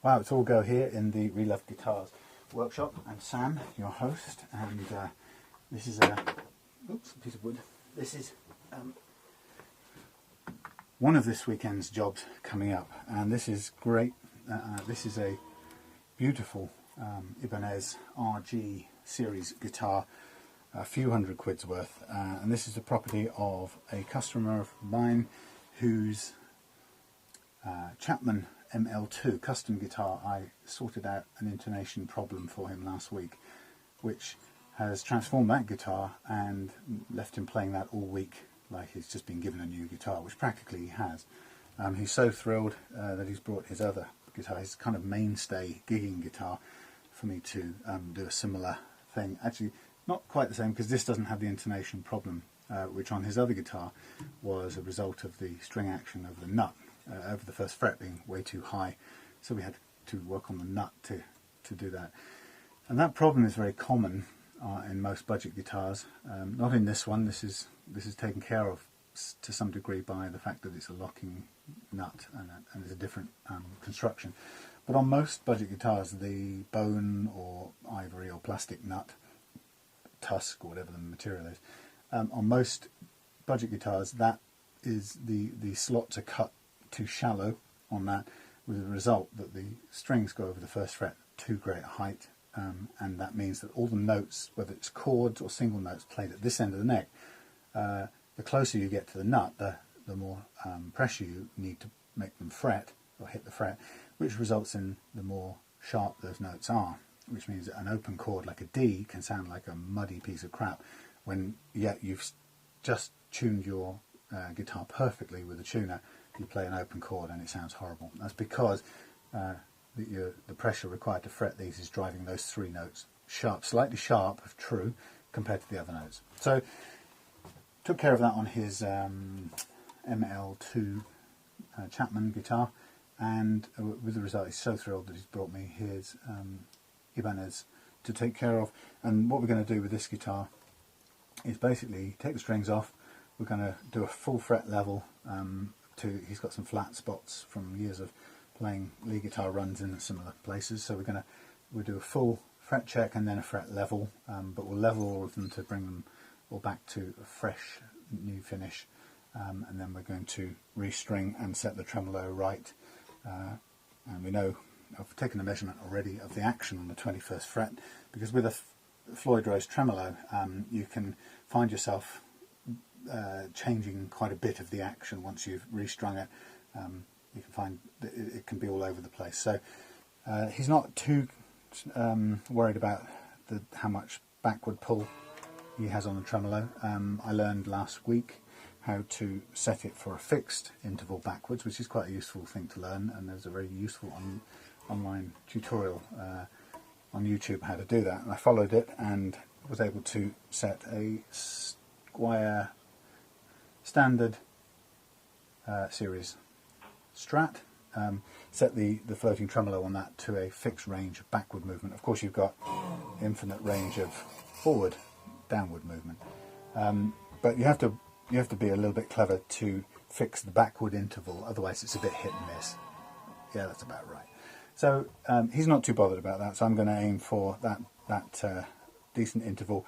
Wow, it's all go here in the Reloved Guitars workshop. I'm Sam, your host, and this is a piece of wood. This is one of this weekend's jobs coming up, and this is great. This is a beautiful Ibanez RG series guitar, a few hundred quid's worth, and this is the property of a customer of mine whose Chapman ML2 custom guitar. I sorted out an intonation problem for him last week, which has transformed that guitar and left him playing that all week like he's just been given a new guitar, which practically he has. He's so thrilled that he's brought his other guitar, his kind of mainstay gigging guitar, for me to do a similar thing. Actually, not quite the same, because this doesn't have the intonation problem, which on his other guitar was a result of the string action of the nut over the first fret being way too high. So we had to work on the nut to do that. And that problem is very common in most budget guitars. Not in this one. This is taken care of to some degree by the fact that it's a locking nut and it's a different construction. But on most budget guitars, the bone or ivory or plastic nut, tusk or whatever the material is, on most budget guitars, that is the slots are cut too shallow on that, with the result that the strings go over the first fret too great a height, and that means that all the notes, whether it's chords or single notes played at this end of the neck, the closer you get to the nut, the more pressure you need to make them fret or hit the fret, which results in the more sharp those notes are, which means that an open chord like a D can sound like a muddy piece of crap when yet you've just tuned your guitar perfectly with a tuner. You play an open chord and it sounds horrible. That's because the pressure required to fret these is driving those three notes sharp, slightly sharp, if true, compared to the other notes. So took care of that on his ML2 Chapman guitar, and with the result, he's so thrilled that he's brought me his Ibanez to take care of. And what we're going to do with this guitar is basically take the strings off. We're going to do a full fret level. He's got some flat spots from years of playing lead guitar runs in similar places, so we'll do a full fret check and then a fret level, but we'll level all of them to bring them all back to a fresh new finish, and then we're going to restring and set the tremolo right, and we know, I've taken a measurement already of the action on the 21st fret, because with a Floyd Rose tremolo you can find yourself changing quite a bit of the action once you've restrung it. You can find that it can be all over the place. So he's not too worried about how much backward pull he has on the tremolo. I learned last week how to set it for a fixed interval backwards, which is quite a useful thing to learn, and there's a very useful online tutorial on YouTube how to do that, and I followed it and was able to set a Squier standard series Strat, set the floating tremolo on that to a fixed range of backward movement. Of course, you've got infinite range of forward, downward movement, but you have to be a little bit clever to fix the backward interval. Otherwise, it's a bit hit and miss. Yeah, that's about right. So he's not too bothered about that. So I'm going to aim for that decent interval.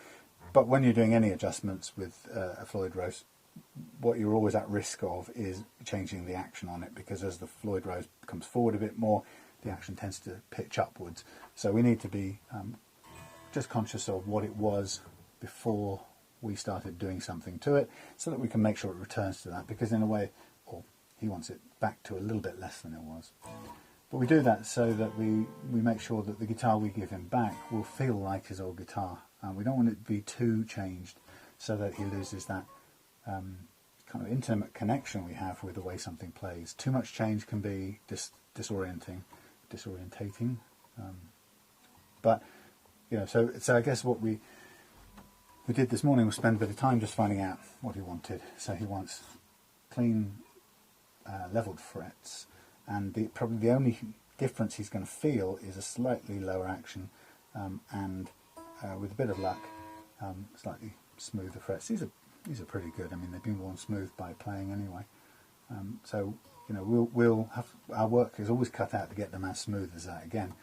But when you're doing any adjustments with a Floyd Rose, what you're always at risk of is changing the action on it, because as the Floyd Rose comes forward a bit more, the action tends to pitch upwards. So we need to be just conscious of what it was before we started doing something to it, so that we can make sure it returns to that, because in a way, or he wants it back to a little bit less than it was. But we do that so that we make sure that the guitar we give him back will feel like his old guitar. We don't want it to be too changed so that he loses that kind of intimate connection we have with the way something plays. Too much change can be disorientating. But you know, so I guess what we did this morning was spend a bit of time just finding out what he wanted. So he wants clean, leveled frets, and probably the only difference he's going to feel is a slightly lower action, and with a bit of luck, slightly smoother frets. These are pretty good. I mean, they've been worn smooth by playing anyway. So you know, we'll have, our work is always cut out to get them as smooth as that again.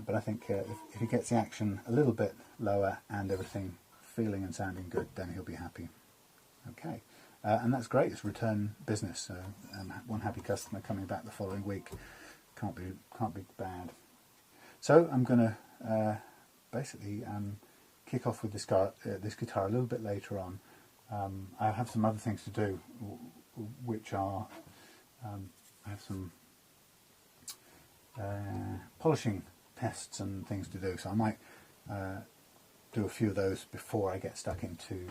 But I think if he gets the action a little bit lower and everything feeling and sounding good, then he'll be happy. Okay, and that's great. It's return business. So one happy customer coming back the following week can't be bad. So I'm going to basically kick off with this guitar a little bit later on. I have some other things to do, which are I have some polishing tests and things to do. So I might do a few of those before I get stuck into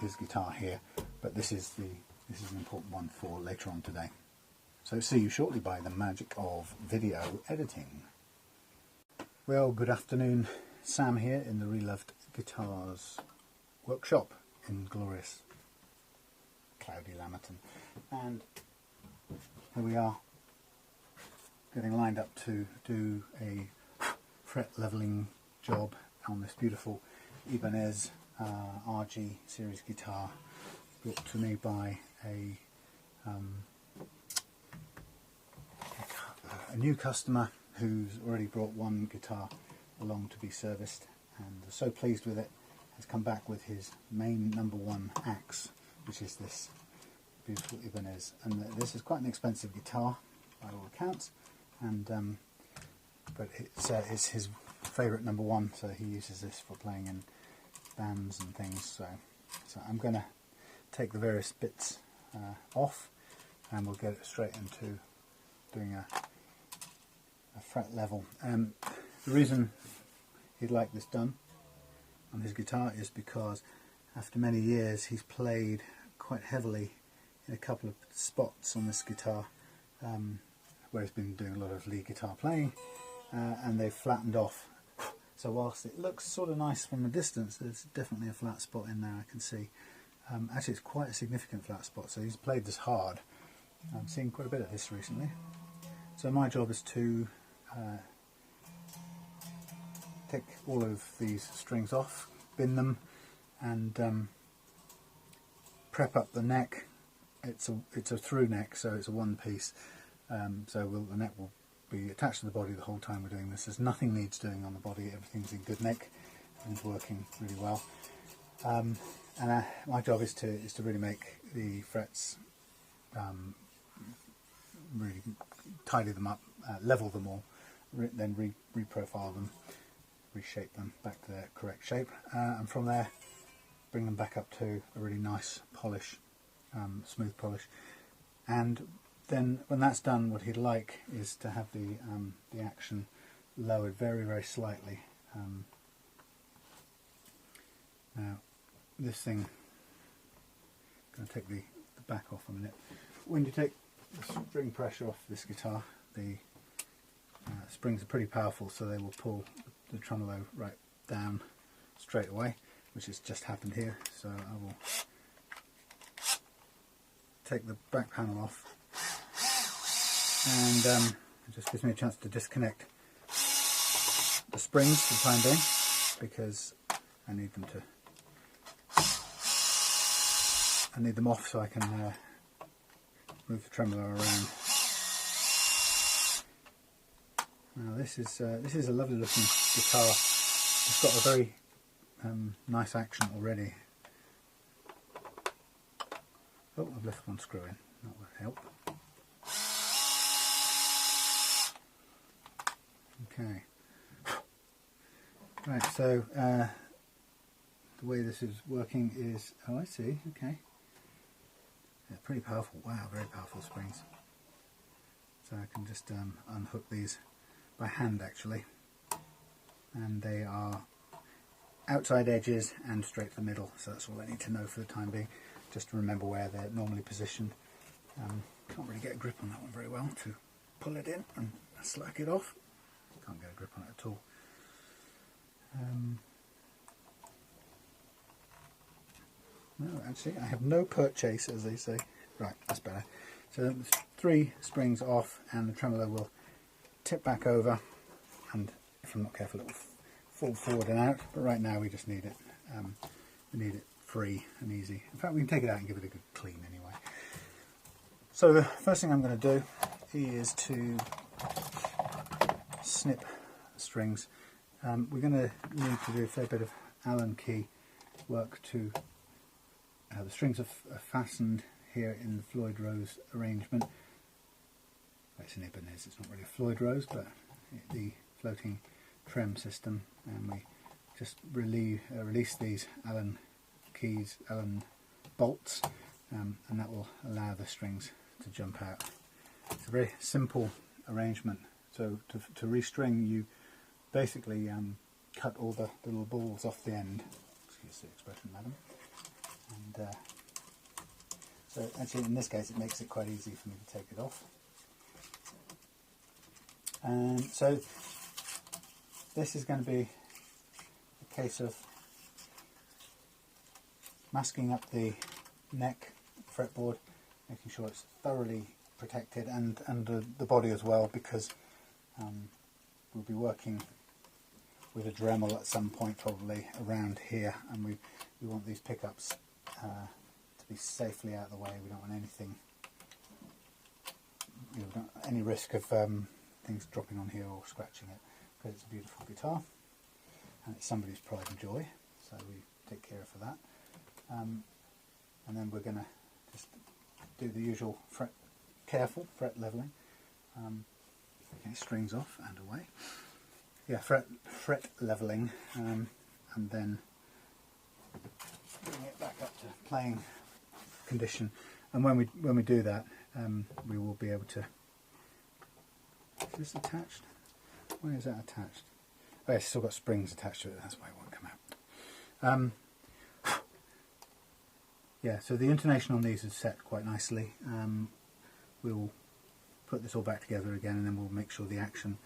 his guitar here. But this is an important one for later on today. So see you shortly by the magic of video editing. Well, good afternoon. Sam here in the Reloved Guitars workshop in glorious cloudy Lamerton, and here we are getting lined up to do a fret leveling job on this beautiful Ibanez RG series guitar, brought to me by a new customer who's already brought one guitar along to be serviced, and was so pleased with it, has come back with his main #1 axe, which is this beautiful Ibanez. And this is quite an expensive guitar by all accounts, and but it's his favourite #1, so he uses this for playing in bands and things. So I'm going to take the various bits off, and we'll get it straight into doing a fret level. The reason he'd like this done on his guitar is because after many years he's played quite heavily in a couple of spots on this guitar where he's been doing a lot of lead guitar playing, and they've flattened off. So whilst it looks sort of nice from a distance, there's definitely a flat spot in there, I can see. Actually, it's quite a significant flat spot, so he's played this hard. I'm seeing quite a bit of this recently. So my job is to take all of these strings off, bin them, and prep up the neck. It's a through neck, so it's a one piece. So the neck will be attached to the body the whole time we're doing this. There's nothing needs doing on the body. Everything's in good nick and working really well. And my job is to really make the frets, really tidy them up, level them all, then reprofile them, reshape them back to their correct shape, and from there bring them back up to a really nice polish, smooth polish. And then when that's done, what he'd like is to have the action lowered very, very slightly. Now this thing, I'm going to take the back off a minute. When you take the string pressure off this guitar, the springs are pretty powerful, so they will pull the tremolo right down straight away, which has just happened here. So I will take the back panel off, and it just gives me a chance to disconnect the springs for the time being, because I need them off so I can move the tremolo around. Now this is a lovely looking guitar. It's got a very nice action already. Oh, I've left one screw in. That would help. Okay. Right, so the way this is working is, oh, I see, okay. Yeah, pretty powerful. Wow, very powerful springs. So I can just unhook these by hand actually, and they are outside edges and straight to the middle, so that's all I need to know for the time being, just to remember where they're normally positioned. Can't really get a grip on that one very well to pull it in and slack it off. Can't get a grip on it at all. No, actually I have no purchase, as they say. Right, that's better. So 3 springs off, and the tremolo will tip back over, and if I'm not careful it will fall forward and out, but right now we just need it free and easy. In fact, we can take it out and give it a good clean anyway. So the first thing I'm going to do is to snip the strings. We're going to need to do a fair bit of Allen key work to the strings are fastened here in the Floyd Rose arrangement. It's an Ibanez, it's not really a Floyd Rose, but the floating trem system, and we just release these Allen keys, Allen bolts, and that will allow the strings to jump out. It's a very simple arrangement. So to restring, you basically cut all the little balls off the end. Excuse the expression, madam. And so actually in this case it makes it quite easy for me to take it off. And so this is going to be a case of masking up the neck fretboard, making sure it's thoroughly protected, and the body as well, because we'll be working with a Dremel at some point probably around here, and we want these pickups to be safely out of the way. We don't want anything, any risk of things dropping on here or scratching it, because it's a beautiful guitar and it's somebody's pride and joy, so we take care of that. And then we're going to just do the usual careful fret leveling. Okay, strings off and away. Yeah, fret leveling, and then bring it back up to playing condition. And when we do that, we will be able to. Is this attached? Where is that attached? Oh, it's still got springs attached to it. That's why it won't come out. Yeah, so the intonation on these is set quite nicely. We'll put this all back together again, and then we'll make sure the action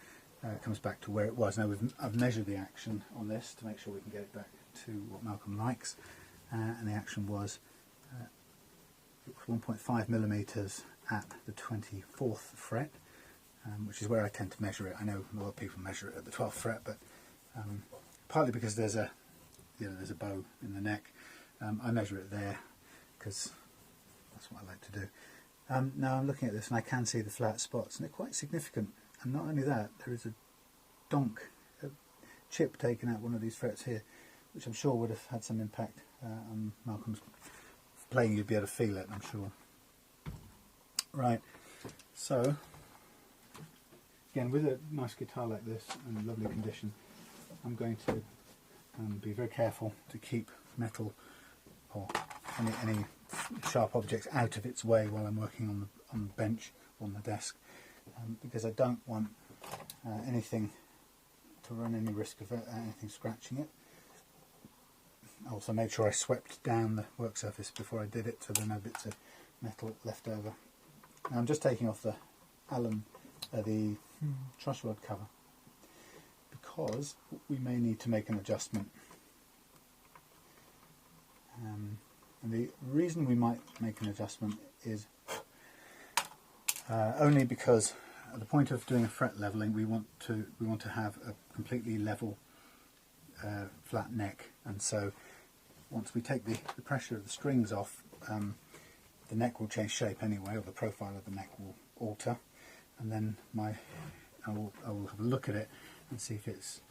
comes back to where it was. Now I've measured the action on this to make sure we can get it back to what Malcolm likes, and the action was 1.5 millimeters at the 24th fret, which is where I tend to measure it. I know a lot of people measure it at the 12th fret, but partly because there's a bow in the neck, I measure it there because that's what I like to do. Now I'm looking at this and I can see the flat spots, and they're quite significant. And not only that, there is a chip taken out one of these frets here, which I'm sure would have had some impact on Malcolm's playing. You'd be able to feel it, I'm sure. Right, so again, with a nice guitar like this in lovely condition, I'm going to be very careful to keep metal or any sharp objects out of its way while I'm working on the bench or on the desk, because I don't want anything to run any risk of anything scratching it. I also made sure I swept down the work surface before I did it, so there are no bits of metal left over. Now I'm just taking off the Allen, the truss rod cover, because we may need to make an adjustment. And the reason we might make an adjustment is only because at the point of doing a fret leveling, we want to have a completely level flat neck, and so once we take the pressure of the strings off, the neck will change shape anyway, or the profile of the neck will alter, and then I will have a look at it and see if it's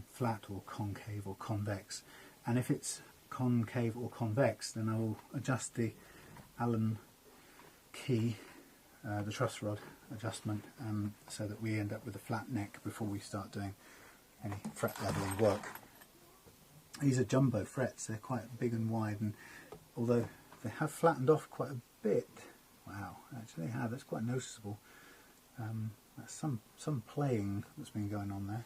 flat or concave or convex, and if it's concave or convex, then I will adjust the Allen key, the truss rod adjustment, so that we end up with a flat neck before we start doing any fret leveling work. These are jumbo frets, they're quite big and wide, and although they have flattened off quite a bit, wow, actually they have, that's quite noticeable. That's some playing that's been going on there.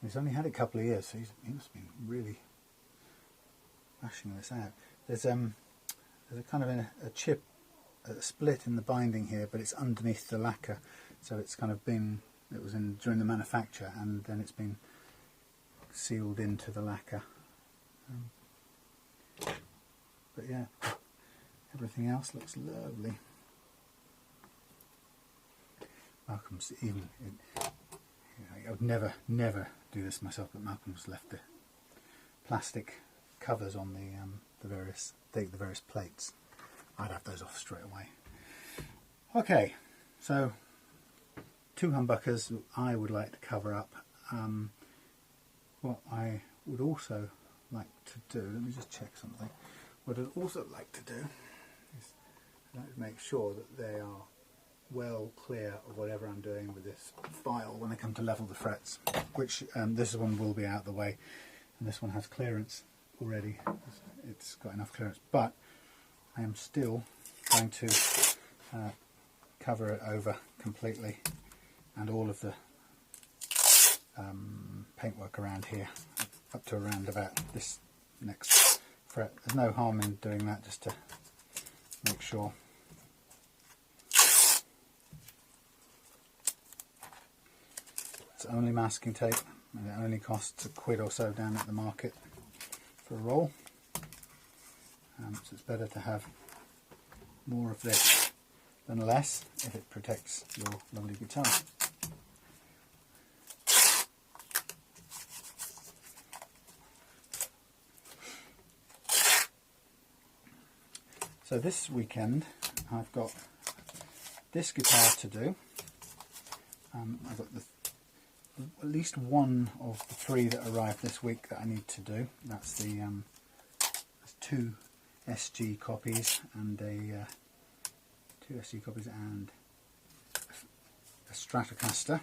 He's only had it a couple of years, so he must have been really bashing this out. There's a kind of a chip, a split in the binding here, but it's underneath the lacquer, so it's kind of been, it was in during the manufacture, and then it's been sealed into the lacquer. But yeah, everything else looks lovely. Malcolm's even, I would never do this myself, but Malcolm's left the plastic covers on the various plates. I'd have those off straight away. Okay, so 2 humbuckers I would like to cover up. What I would also like to do, let me just check something. What I'd also like to do is I'd like to make sure that they are well clear of whatever I'm doing with this file when I come to level the frets, which this one will be out of the way, and this one has clearance already. It's got enough clearance, but I am still going to cover it over completely, and all of the paintwork around here up to around about this next fret. There's no harm in doing that, just to make sure. It's only masking tape, and it only costs £1 or so down at the market for a roll, so it's better to have more of this than less if it protects your lovely guitar. So this weekend I've got this guitar to do. I've got at least one of the 3 that arrived this week that I need to do. That's the there's 2 SG copies and a 2 SG copies and a Stratocaster,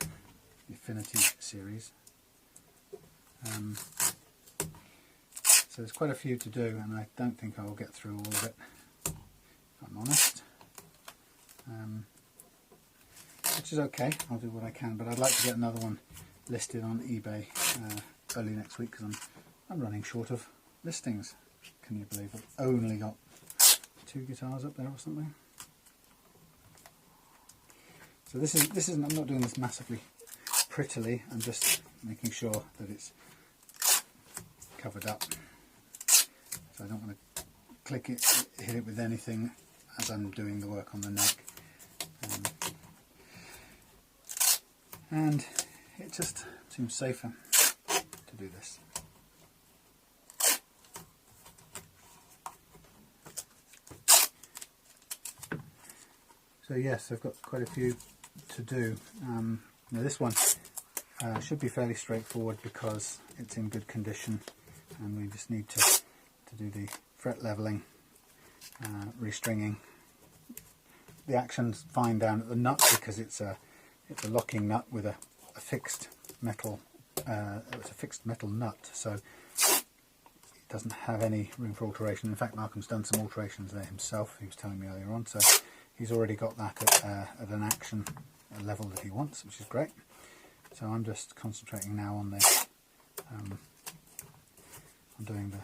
the Affinity series. So there's quite a few to do, and I don't think I will get through all of it, if I'm honest. Which is okay, I'll do what I can, but I'd like to get another one listed on eBay early next week, because I'm running short of listings. Can you believe it? Only got 2 guitars up there or something. So this isn't, I'm not doing this massively prettily, I'm just making sure that it's covered up. So I don't want to click it, hit it with anything as I'm doing the work on the neck. And it just seems safer to do this. So yes, I've got quite a few to do. Now this one should be fairly straightforward because it's in good condition, and we just need to do the fret leveling, restringing. The action's fine down at the nut because it's a locking nut with a fixed metal. It's a fixed metal nut, so it doesn't have any room for alteration. In fact, Malcolm's done some alterations there himself. He was telling me earlier on, so he's already got that at an action level that he wants, which is great. So I'm just concentrating now on the on doing the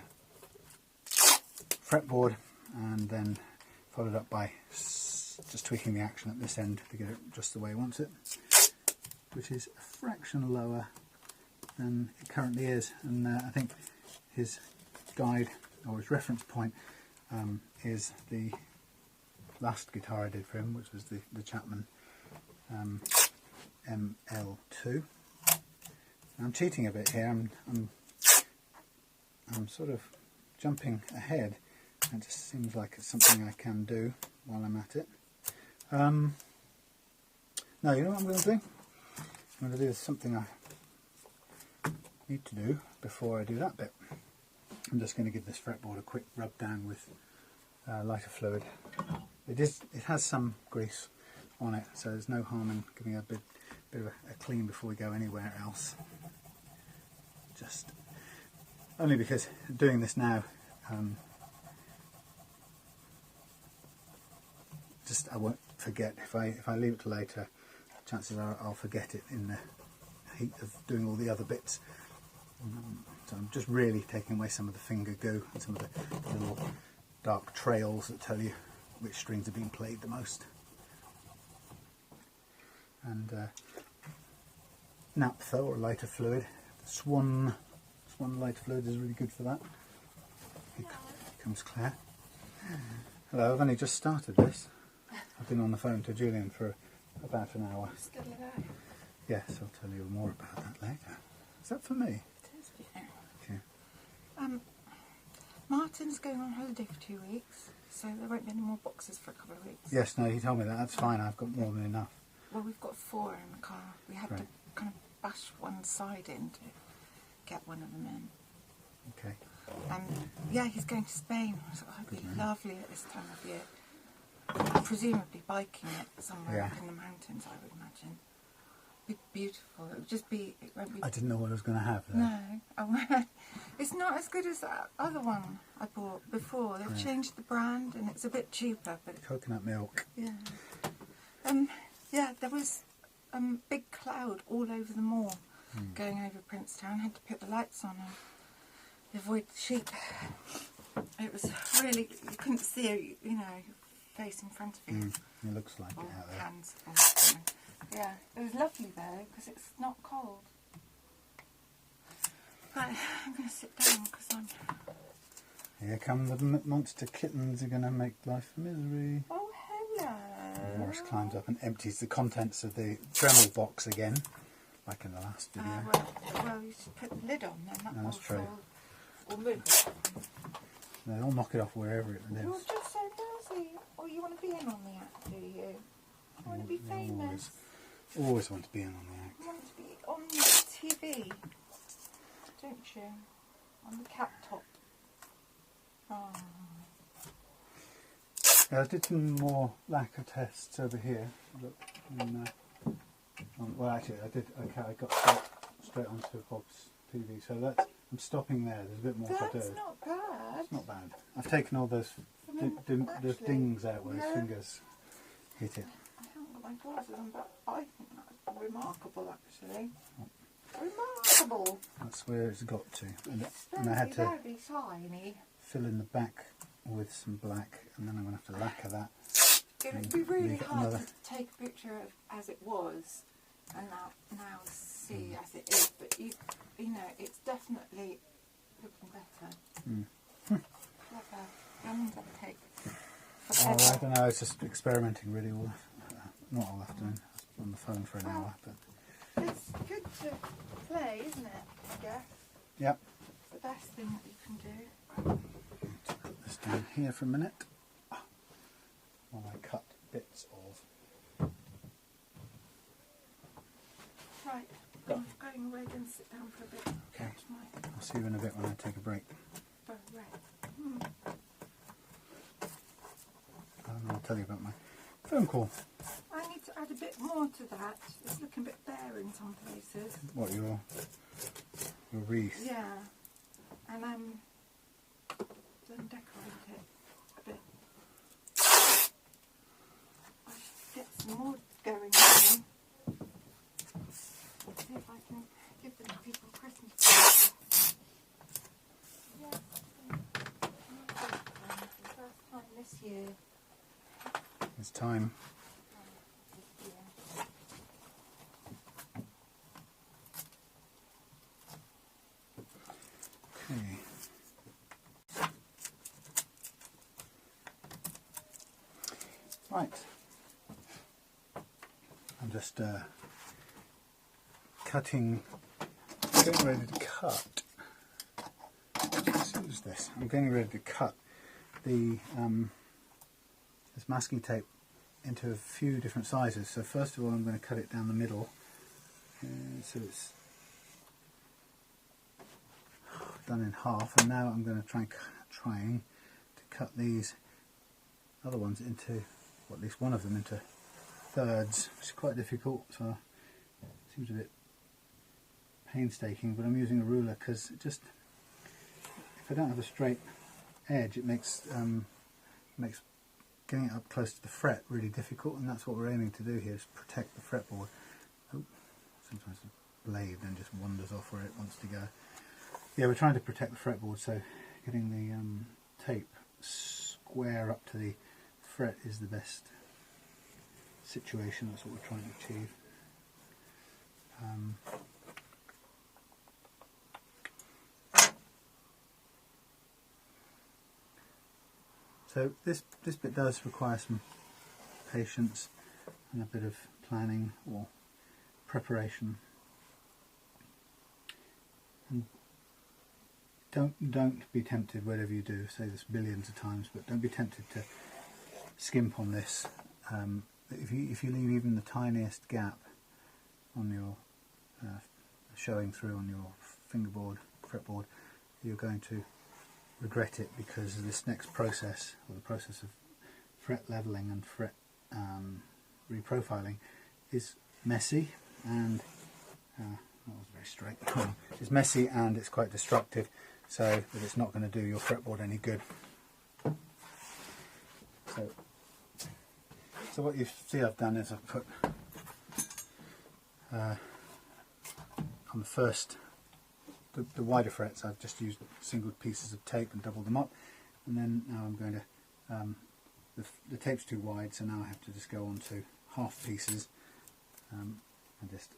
fretboard, and then followed up by just tweaking the action at this end to get it just the way he wants it, which is a fraction lower than it currently is. And I think his guide, or his reference point, is the last guitar I did for him, which was the Chapman ML2. I'm cheating a bit here. I'm sort of jumping ahead. It just seems like it's something I can do while I'm at it. No, you know what I'm going to do? I'm going to do something I need to do before I do that bit. I'm just going to give this fretboard a quick rub down with lighter fluid. It has some grease on it, so there's no harm in giving it a bit of a clean before we go anywhere else. Just only because doing this now, I won't forget. If I leave it to later, chances are I'll forget it in the heat of doing all the other bits. So I'm just really taking away some of the finger goo and some of the little dark trails that tell you which strings are being played the most. And naphtha, or lighter fluid, Swan lighter fluid is really good for that. Here comes Claire. Hello, I've only just started this. I've been on the phone to Julian for about an hour. Yes, I'll tell you more about that later. Is that for me? It is for you. Okay. Martin's going on holiday for 2 weeks, so there won't be any more boxes for a couple of weeks. Yes, no, he told me that. That's fine. I've got more than enough. Well, we've got 4 in the car. We had to kind of bash one side in to get one of them in. Okay. And yeah, he's going to Spain, so it'd be lovely at this time of year. Presumably biking it somewhere up in the mountains, I would imagine. It'd be beautiful. It would just be. It won't be. I didn't know what I was going to have there. No, oh, it's not as good as that other one I bought before. They've changed the brand and it's a bit cheaper, but Coconut milk. yeah. Yeah, there was big cloud all over the moor going over Princetown. Had to put the lights on and avoid the sheep. It was really, you couldn't see, you know, your face in front of you. It looks like it out there. Hands. Yeah, it was lovely though because it's not cold. Right, I'm going to sit down because I'm... Here come the monster kittens. Are going to make life a misery. Oh, hello. Morris climbs up and empties the contents of the Dremel box again, like in the last video. Well, you should put the lid on then. No, that's true. Or move it. No, they'll knock it off wherever it lives. You're just so nosy. Oh, you want to be in on the act, do you? You want to be famous. Always want to be in on the act. You want to be on the TV, don't you? On the cat top. Oh. Yeah, I did some more lacquer tests over here. Look, and, well, actually, I did. Okay, I got straight onto Bob's TV, so that's. I'm stopping there. There's a bit more to do. That's not bad. It's not bad. I've taken all those those dings out where his fingers hit it. I haven't got my glasses on, but I think that's remarkable, actually. Remarkable. That's where it's got to. And It's I had to very shiny. fill in the back with some black, and then I'm going to have to lacquer that. It would be really leave it hard another- to take a picture of as it was and now see as it is, but you know, it's definitely looking better. Clever. I'm going to take Oh, I don't know, it's just experimenting really all not all afternoon. I was on the phone for an hour, but It's good to play, isn't it, I guess? yep. It's the best thing that you can do. Put this down here for a minute while I cut bits of. Right, I'm going away and sit down for a bit. Okay. Catch my I'll see you in a bit when I take a break. breath. And I'll tell you about my phone call. I need to add a bit more to that. It's looking a bit bare in some places. What, your wreath? Yeah, and then decorate it a bit. I should get some more going on. See if I can give them to people Christmas presents. Yeah, the first time this year. It's time. Okay. Right. I'm just getting ready to cut. Who's this? I'm getting ready to cut the this masking tape into a few different sizes. So first of all, I'm going to cut it down the middle, so it's done in half. And now I'm going to trying to cut these other ones into, or at least one of them into thirds, which is quite difficult. So it seems a bit painstaking, but I'm using a ruler because it just, if I don't have a straight edge, it makes getting it up close to the fret really difficult, and that's what we're aiming to do here, is protect the fretboard. Oh, sometimes the blade then just wanders off where it wants to go. Yeah, we're trying to protect the fretboard, so getting the tape square up to the fret is the best situation. That's what we're trying to achieve. So this bit does require some patience and a bit of planning or preparation. And don't be tempted, whatever you do, say this billions of times, but don't be tempted to skimp on this. If you leave even the tiniest gap on your showing through on your fingerboard, fretboard, you're going to regret it, because this next process, or the process of fret leveling and fret reprofiling, is messy and that was very straight. It's messy and it's quite destructive, so that it's not going to do your fretboard any good. So what you see I've done is I've put on the first, the wider frets, I've just used single pieces of tape and doubled them up, and then now I'm going to, the tape's too wide, so now I have to just go on to half pieces and just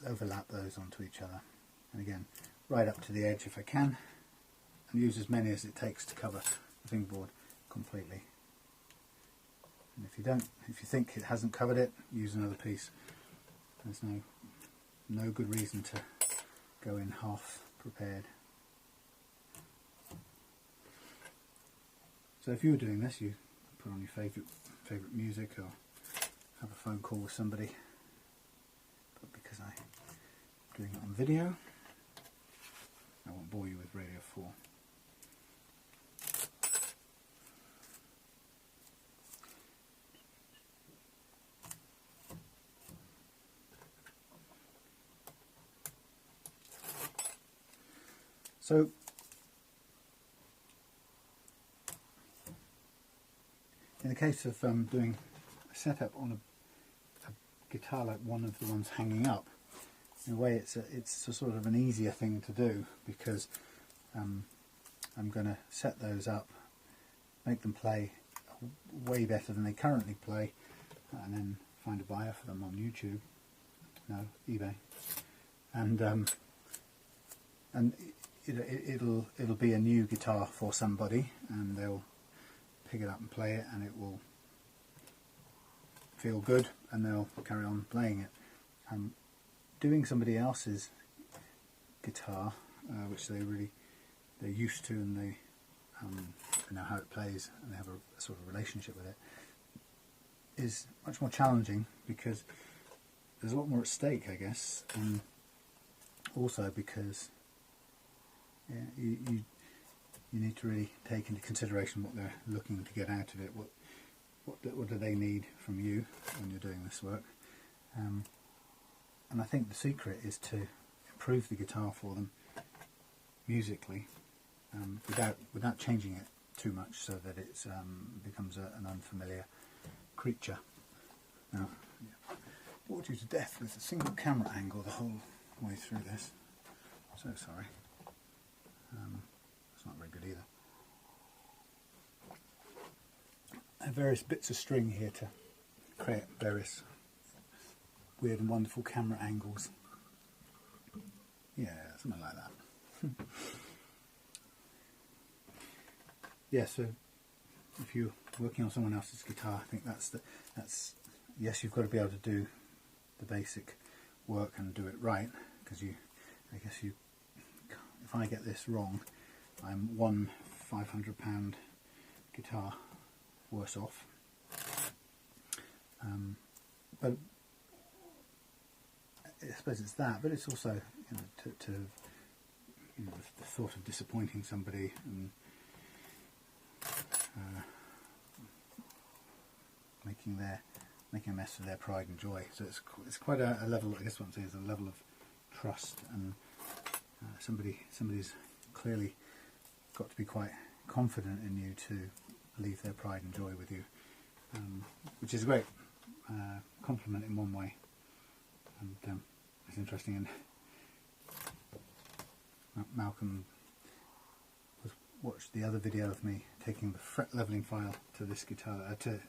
overlap those onto each other, and again right up to the edge if I can, and use as many as it takes to cover the fingerboard completely. And if you think it hasn't covered it, use another piece. There's no good reason to go in half prepared. So if you were doing this, you put on your favourite music or have a phone call with somebody. But because I'm doing it on video, I won't bore you with Radio 4. So in the case of doing a setup on a guitar like one of the ones hanging up, in a way it's a sort of an easier thing to do, because I'm going to set those up, make them play way better than they currently play, and then find a buyer for them on YouTube, no, eBay, and it'll be a new guitar for somebody, and they'll pick it up and play it, and it will feel good, and they'll carry on playing it. Doing somebody else's guitar, which they're used to, and they know how it plays, and they have a sort of relationship with it, is much more challenging, because there's a lot more at stake, I guess, and also because you need to really take into consideration what they're looking to get out of it. What do they need from you when you're doing this work? And I think the secret is to improve the guitar for them musically, without changing it too much, so that it becomes an unfamiliar creature. Now, bored you to death with a single camera angle the whole way through this. So sorry. It's not very good either. I have various bits of string here to create various weird and wonderful camera angles. Yeah, something like that. Yeah, so if you're working on someone else's guitar, I think that's yes, you've got to be able to do the basic work and do it right, because I guess if I get this wrong, I'm one £500 guitar worse off. But I suppose it's that, but it's also, the thought of disappointing somebody and making a mess of their pride and joy. So it's quite a level. I guess what I'm saying is a level of trust, and somebody's clearly got to be quite confident in you to leave their pride and joy with you, which is a great compliment in one way. And it's interesting. And Malcolm watched the other video of me taking the fret leveling file to this guitar, to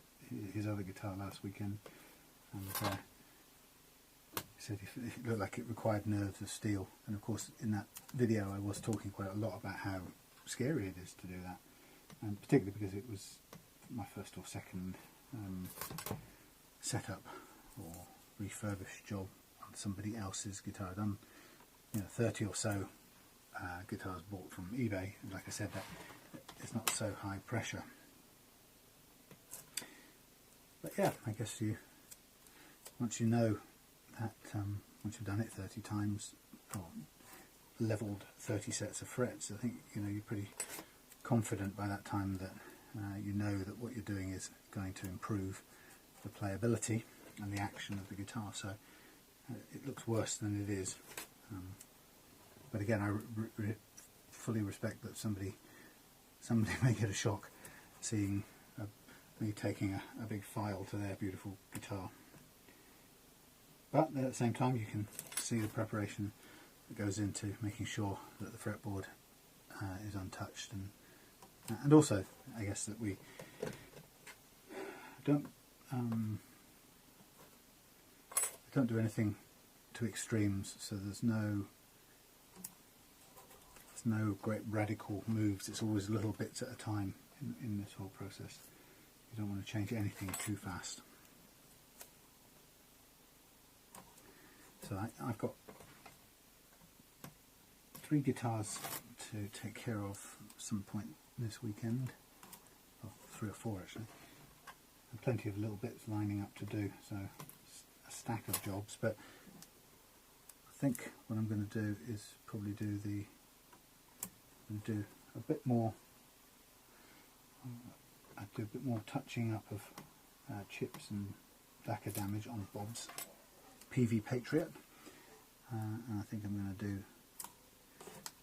his other guitar last weekend, and he said it looked like it required nerves of steel. And of course, in that video, I was talking quite a lot about how scary it is to do that, and particularly because it was my first or second setup or refurbished job on somebody else's guitar. I'd done 30 or so guitars bought from eBay. Like I said, that it's not so high pressure. But yeah, I guess once you know that, once you've done it 30 times, or leveled 30 sets of frets, I think you're pretty confident by that time that you know that what you're doing is going to improve the playability and the action of the guitar. So it looks worse than it is. But again, I fully respect that somebody may get a shock seeing me taking a big file to their beautiful guitar. But at the same time, you can see the preparation that goes into making sure that the fretboard is untouched, and also, I guess, that we don't do anything to extremes. So there's no great radical moves. It's always little bits at a time in this whole process. You don't want to change anything too fast. So I've got 3 guitars to take care of at some point this weekend, or 3 or 4 actually, and plenty of little bits lining up to do, so a stack of jobs. But I think what I'm going to do is probably do a bit more. I do a bit more touching up of chips and lacquer damage on Bob's PV Patriot, and I think I'm going to do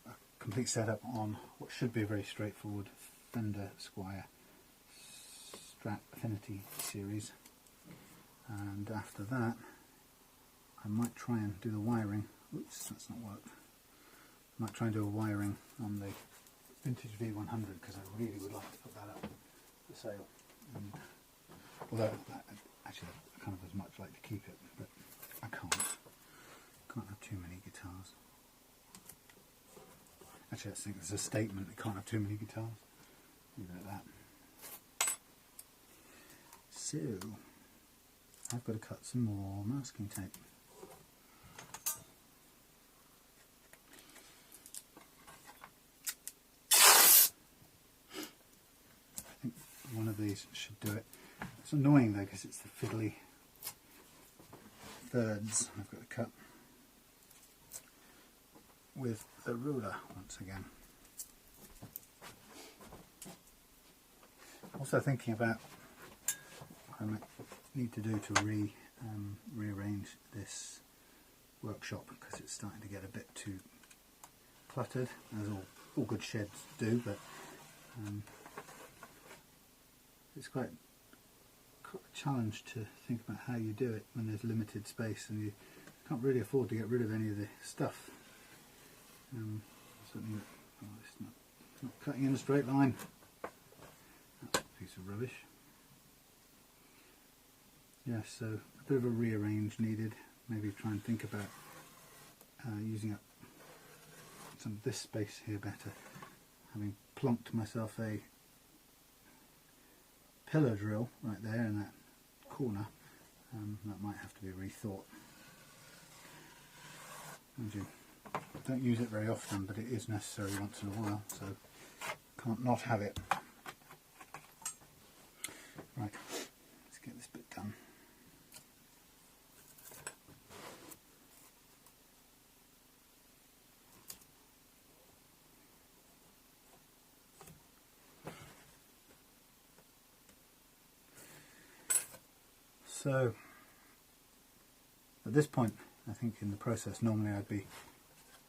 a complete setup on what should be a very straightforward Fender Squier Strat Affinity series, and after that I might try and do the wiring. Oops, that's not worked. I might try and do a wiring on the vintage V100, because I really would like to put that up for sale. And although actually I kind of as much like to keep it, but I can't have too many guitars. Actually, I think there's a statement that can't have too many guitars. Leave it at that. So I've got to cut some more masking tape. I think one of these should do it. It's annoying though, because it's the fiddly thirds I've got to cut with the ruler once again. Also thinking about what I might need to do to rearrange this workshop, because it's starting to get a bit too cluttered, as all good sheds do, but it's quite a challenge to think about how you do it when there's limited space and you can't really afford to get rid of any of the stuff. Certainly, it's not cutting in a straight line. That's a piece of rubbish. Yeah, so a bit of a rearrange needed. Maybe try and think about using up some of this space here better. Having plonked myself a pillar drill right there in that corner, that might have to be rethought. And you don't use it very often, but it is necessary once in a while, so can't not have it. Right, let's get this bit done. So at this point, I think in the process, normally I'd be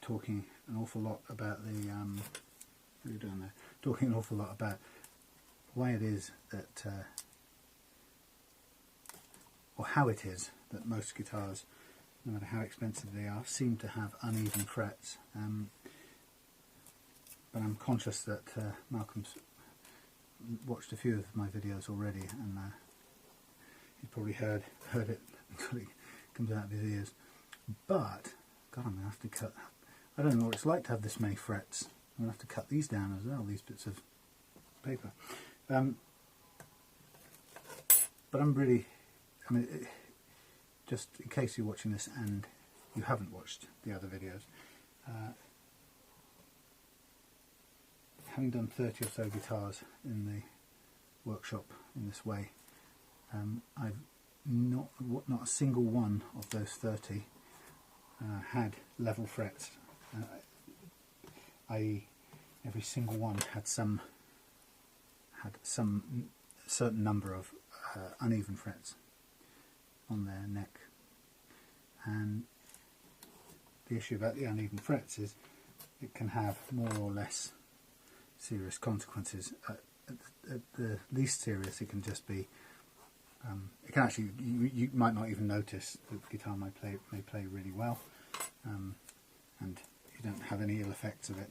talking an awful lot about the what are you doing there? Talking an awful lot about why it is that, or how it is that most guitars, no matter how expensive they are, seem to have uneven frets. But I'm conscious that Malcolm's watched a few of my videos already, and he's probably heard it until it comes out of his ears. But God, I'm going to have to cut. I don't know what it's like to have this many frets. I'm going to have to cut these down as well, these bits of paper. But I'm really, I mean, just in case you're watching this and you haven't watched the other videos, having done 30 or so guitars in the workshop in this way, I've not a single one of those 30 had level frets, i.e. every single one had some certain number of uneven frets on their neck. And the issue about the uneven frets is it can have more or less serious consequences. At the least serious, it can just be it can actually, you might not even notice that the guitar may play really well, and you don't have any ill effects of it.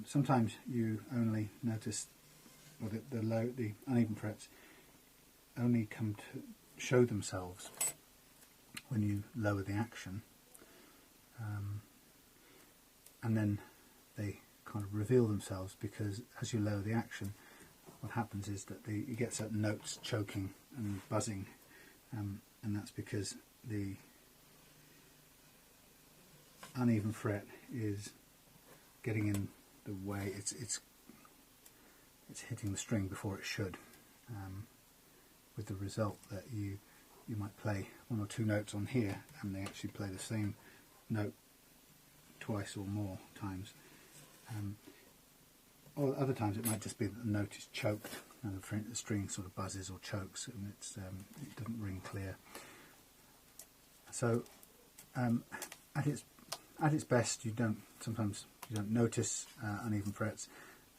Sometimes you only notice, well, the uneven frets only come to show themselves when you lower the action, and then they kind of reveal themselves, because as you lower the action, what happens is that you get certain notes choking and buzzing, and that's because the uneven fret is getting in the way. It's hitting the string before it should, with the result that you might play one or two notes on here and they actually play the same note twice or more times. Or other times it might just be that the note is choked and the string sort of buzzes or chokes, and it doesn't ring clear. So at its best, sometimes you don't notice uneven frets.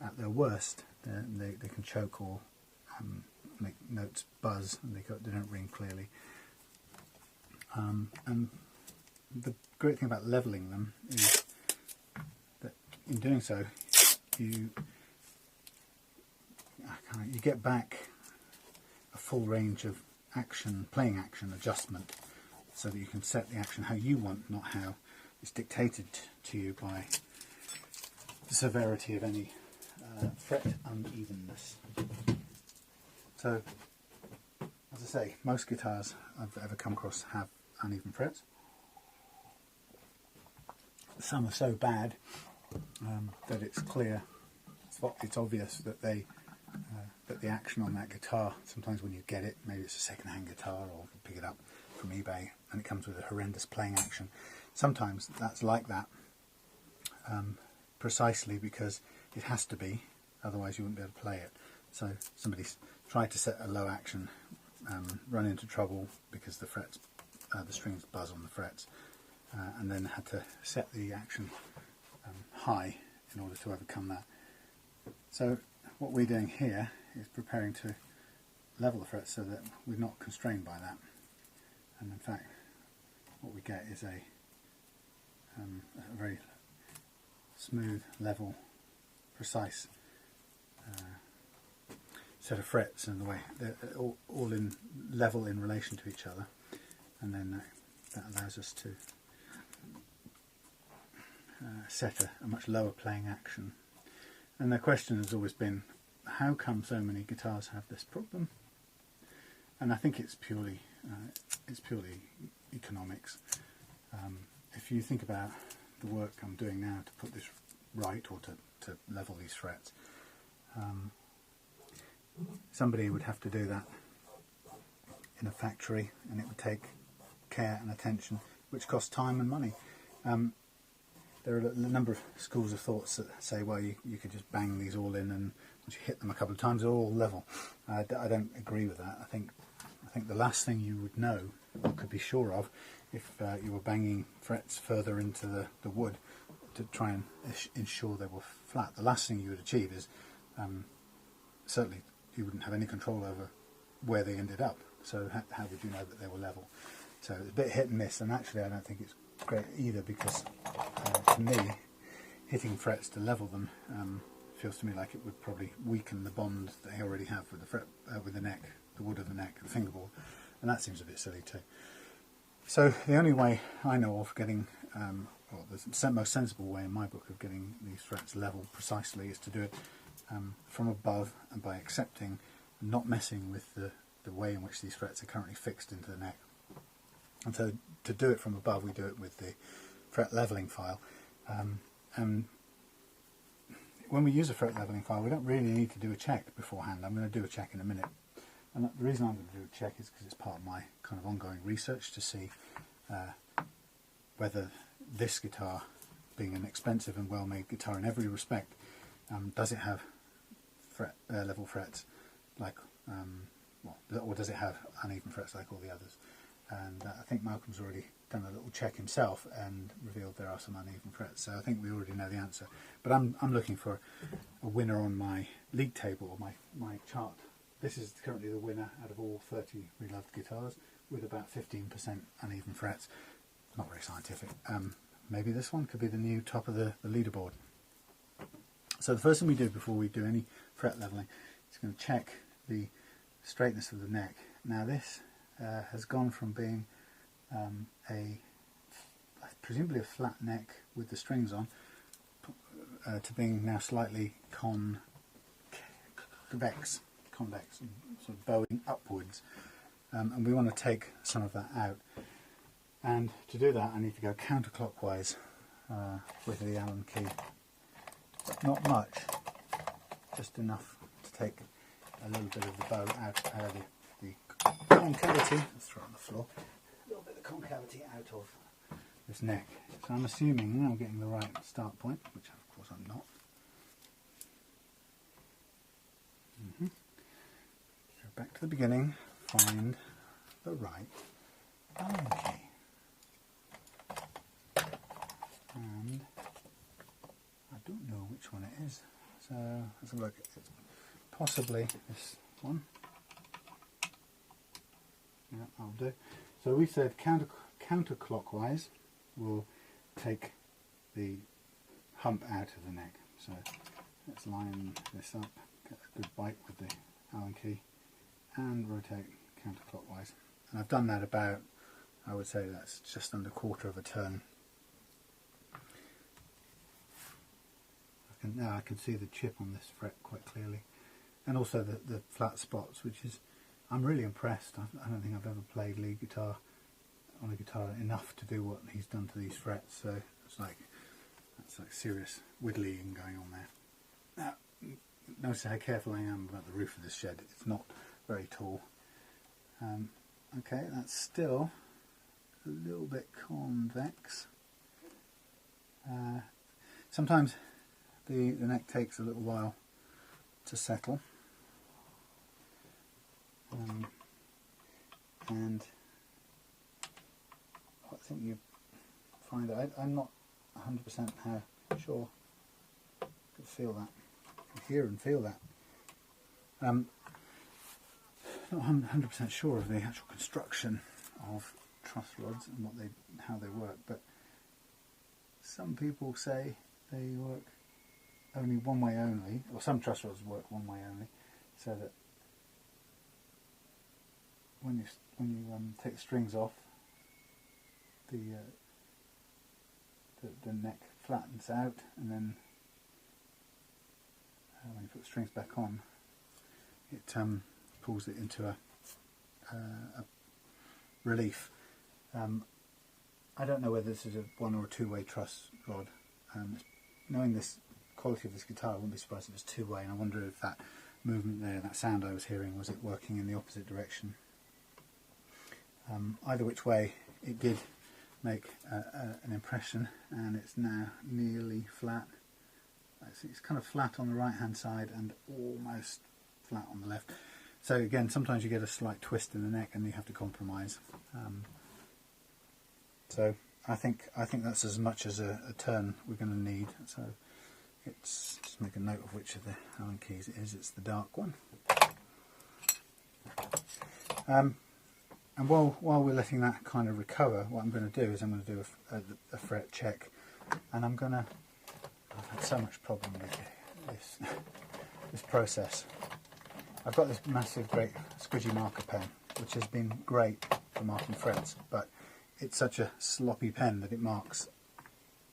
At their worst, they can choke or make notes buzz, and they don't ring clearly. And the great thing about levelling them is that in doing so, you get back a full range of playing action adjustment, so that you can set the action how you want, not how it's dictated to you by the severity of any fret unevenness. So, as I say, most guitars I've ever come across have uneven frets. Some are so bad that it's clear, it's obvious that that the action on that guitar, sometimes when you get it, maybe it's a second-hand guitar or you pick it up from eBay and it comes with a horrendous playing action. Sometimes that's like that, precisely because it has to be, otherwise you wouldn't be able to play it. So somebody's tried to set a low action, run into trouble because the strings buzz on the frets, and then had to set the action high in order to overcome that. So what we're doing here is preparing to level the frets so that we're not constrained by that. And in fact, what we get is a very smooth, level, precise set of frets, in the way they're all in level in relation to each other, and then that allows us to set a much lower playing action. And the question has always been, how come so many guitars have this problem? And I think it's purely economics. If you think about the work I'm doing now to put this right, or to level these frets, somebody would have to do that in a factory, and it would take care and attention, which costs time and money. There are a number of schools of thoughts that say, well, you could just bang these all in, and once you hit them a couple of times, they're all level. I don't agree with that. I think the last thing you would know, or could be sure of, if you were banging frets further into the wood to try and ensure they were flat, the last thing you would achieve is certainly you wouldn't have any control over where they ended up. So how would you know that they were level? So it's a bit hit and miss, and actually I don't think it's great either, because to me, hitting frets to level them feels to me like it would probably weaken the bond they already have with the fret, with the neck, the wood of the neck, the fingerboard, and that seems a bit silly too. So the only way I know of getting, well, the most sensible way in my book of getting these frets level precisely is to do it from above, and by accepting, not messing with the way in which these frets are currently fixed into the neck. And so to do it from above, we do it with the fret leveling file, and when we use a fret leveling file, we don't really need to do a check beforehand. I'm going to do a check in a minute. And the reason I'm going to do a check is because it's part of my kind of ongoing research to see whether this guitar, being an expensive and well-made guitar in every respect, does it have level frets like, or does it have uneven frets like all the others? And I think Malcolm's already done a little check himself and revealed there are some uneven frets, so I think we already know the answer. But I'm looking for a winner on my league table, or my chart. This is currently the winner out of all 30 reloved guitars, with about 15% uneven frets. Not very scientific. Maybe this one could be the new top of the leaderboard. So the first thing we do before we do any fret leveling is going to check the straightness of the neck. Now this has gone from being presumably a flat neck with the strings on to being now slightly convex, and sort of bowing upwards, and we want to take some of that out. And to do that, I need to go counterclockwise with the Allen key. Not much, just enough to take a little bit of the bow out of the concavity. Let's throw it on the floor. A little bit of concavity out of this neck. So I'm assuming now I'm getting the right start point, which of course I'm not. So back to the beginning, find the right Allen key. And I don't know which one it is, so let's have a look. It's possibly this one. Yeah, I'll do. So we said counterclockwise will take the hump out of the neck. So let's line this up, get a good bite with the Allen key, and rotate counterclockwise. And I've done that about, I would say that's just under a quarter of a turn. Now I can see the chip on this fret quite clearly, and also the flat spots, which is, I'm really impressed. I don't think I've ever played lead guitar on a guitar enough to do what he's done to these frets, so that's like serious whittling going on there. Now, notice how careful I am about the roof of this shed. It's not very tall. Okay, that's still a little bit convex. Sometimes the neck takes a little while to settle, and I think you find that I'm not 100% sure. I could feel that, I can hear and feel that. Not 100% sure of the actual construction of truss rods and how they work, but some people say they work only one way only, or some truss rods work one way only, so that when you take the strings off, the neck flattens out, and then when you put the strings back on, it pulls it into a relief. I don't know whether this is a one or a two-way truss rod. Knowing this quality of this guitar, I wouldn't be surprised if it's two-way, and I wonder if that movement there, that sound I was hearing, was it working in the opposite direction. Either which way, it did make an impression, and it's now nearly flat. It's kind of flat on the right hand side and almost flat on the left. So again, sometimes you get a slight twist in the neck and you have to compromise. So I think that's as much as a turn we're going to need. So it's just make a note of which of the Allen keys it is. It's the dark one. And while we're letting that kind of recover, what I'm going to do is I'm going to do a fret check, and I've had so much problem with this process. I've got this massive, great squidgy marker pen, which has been great for marking frets, but it's such a sloppy pen that it marks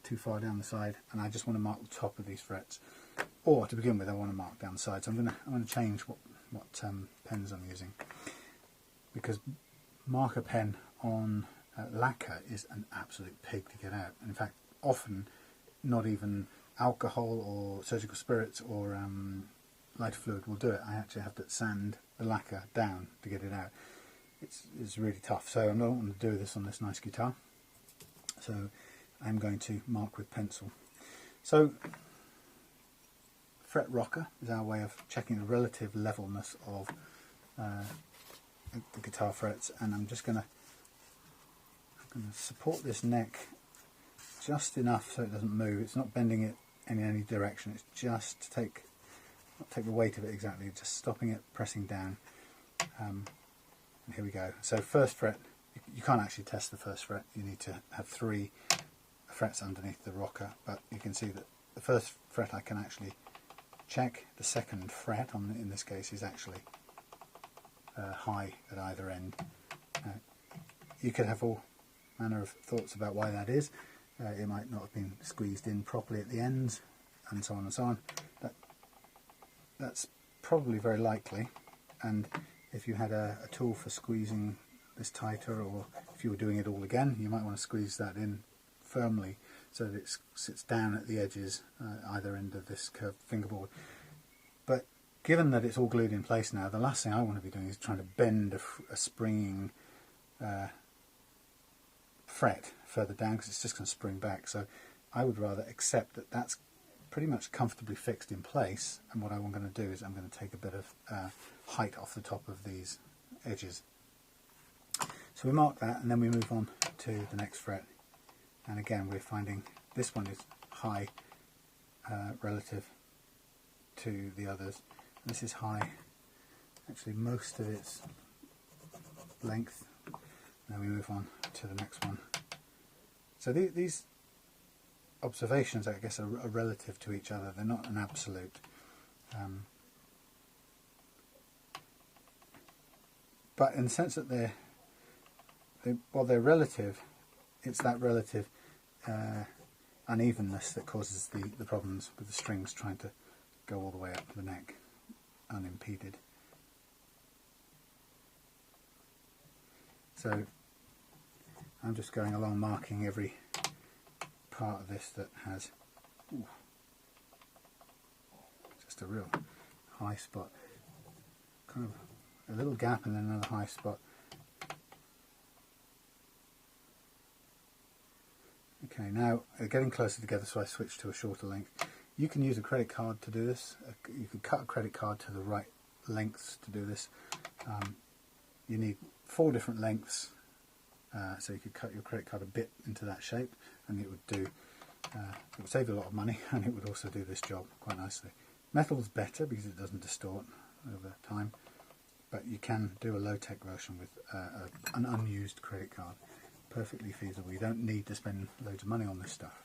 too far down the side, and I just want to mark the top of these frets. Or to begin with, I want to mark down the side. So I'm going to change what pens I'm using, because marker pen on lacquer is an absolute pig to get out. In fact, often not even alcohol or surgical spirits or lighter fluid will do it. I actually have to sand the lacquer down to get it out. It's really tough, so I'm not going to do this on this nice guitar. So I'm going to mark with pencil. So fret rocker is our way of checking the relative levelness of the guitar frets, and I'm just going to support this neck just enough so it doesn't move. It's not bending it in any direction, it's just to not take the weight of it exactly, just stopping it, pressing down. And here we go. So first fret, you can't actually test the first fret, you need to have 3 frets underneath the rocker, but you can see that the first fret I can actually check. The second fret, in this case, is actually high at either end. You could have all manner of thoughts about why that is. It might not have been squeezed in properly at the ends, and so on and so on. That's probably very likely, and if you had a tool for squeezing this tighter, or if you were doing it all again, you might want to squeeze that in firmly so that it sits down at the edges, either end of this curved fingerboard. But given that it's all glued in place now, the last thing I want to be doing is trying to bend a springing fret further down, because it's just going to spring back. So I would rather accept that that's pretty much comfortably fixed in place, and what I'm going to do is I'm going to take a bit of height off the top of these edges. So we mark that, and then we move on to the next fret, and again we're finding this one is high relative to the others. This is high, actually most of its length. Then we move on to the next one. So these observations, I guess, are relative to each other. They're not an absolute. But in the sense that while they're relative, it's that relative unevenness that causes the problems with the strings trying to go all the way up the neck unimpeded. So I'm just going along marking every part of this that has just a real high spot, kind of a little gap and then another high spot. Okay, now getting closer together, so I switch to a shorter length. You can use a credit card to do this. You can cut a credit card to the right lengths to do this. You need 4 different lengths, so you could cut your credit card a bit into that shape, and it would save you a lot of money, and it would also do this job quite nicely. Metal's better because it doesn't distort over time, but you can do a low-tech version with an unused credit card. Perfectly feasible. You don't need to spend loads of money on this stuff.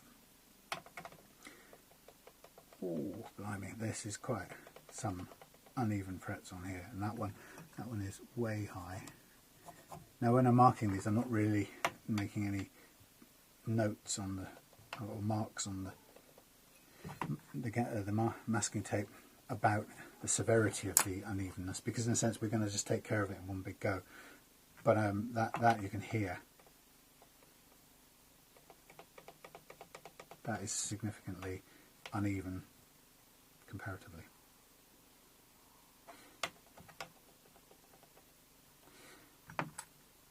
Oh, blimey, this is quite some uneven frets on here, and that one is way high. Now when I'm marking these, I'm not really making any notes on or marks on the masking tape about the severity of the unevenness, because in a sense we're going to just take care of it in one big go. But that you can hear, that is significantly uneven comparatively.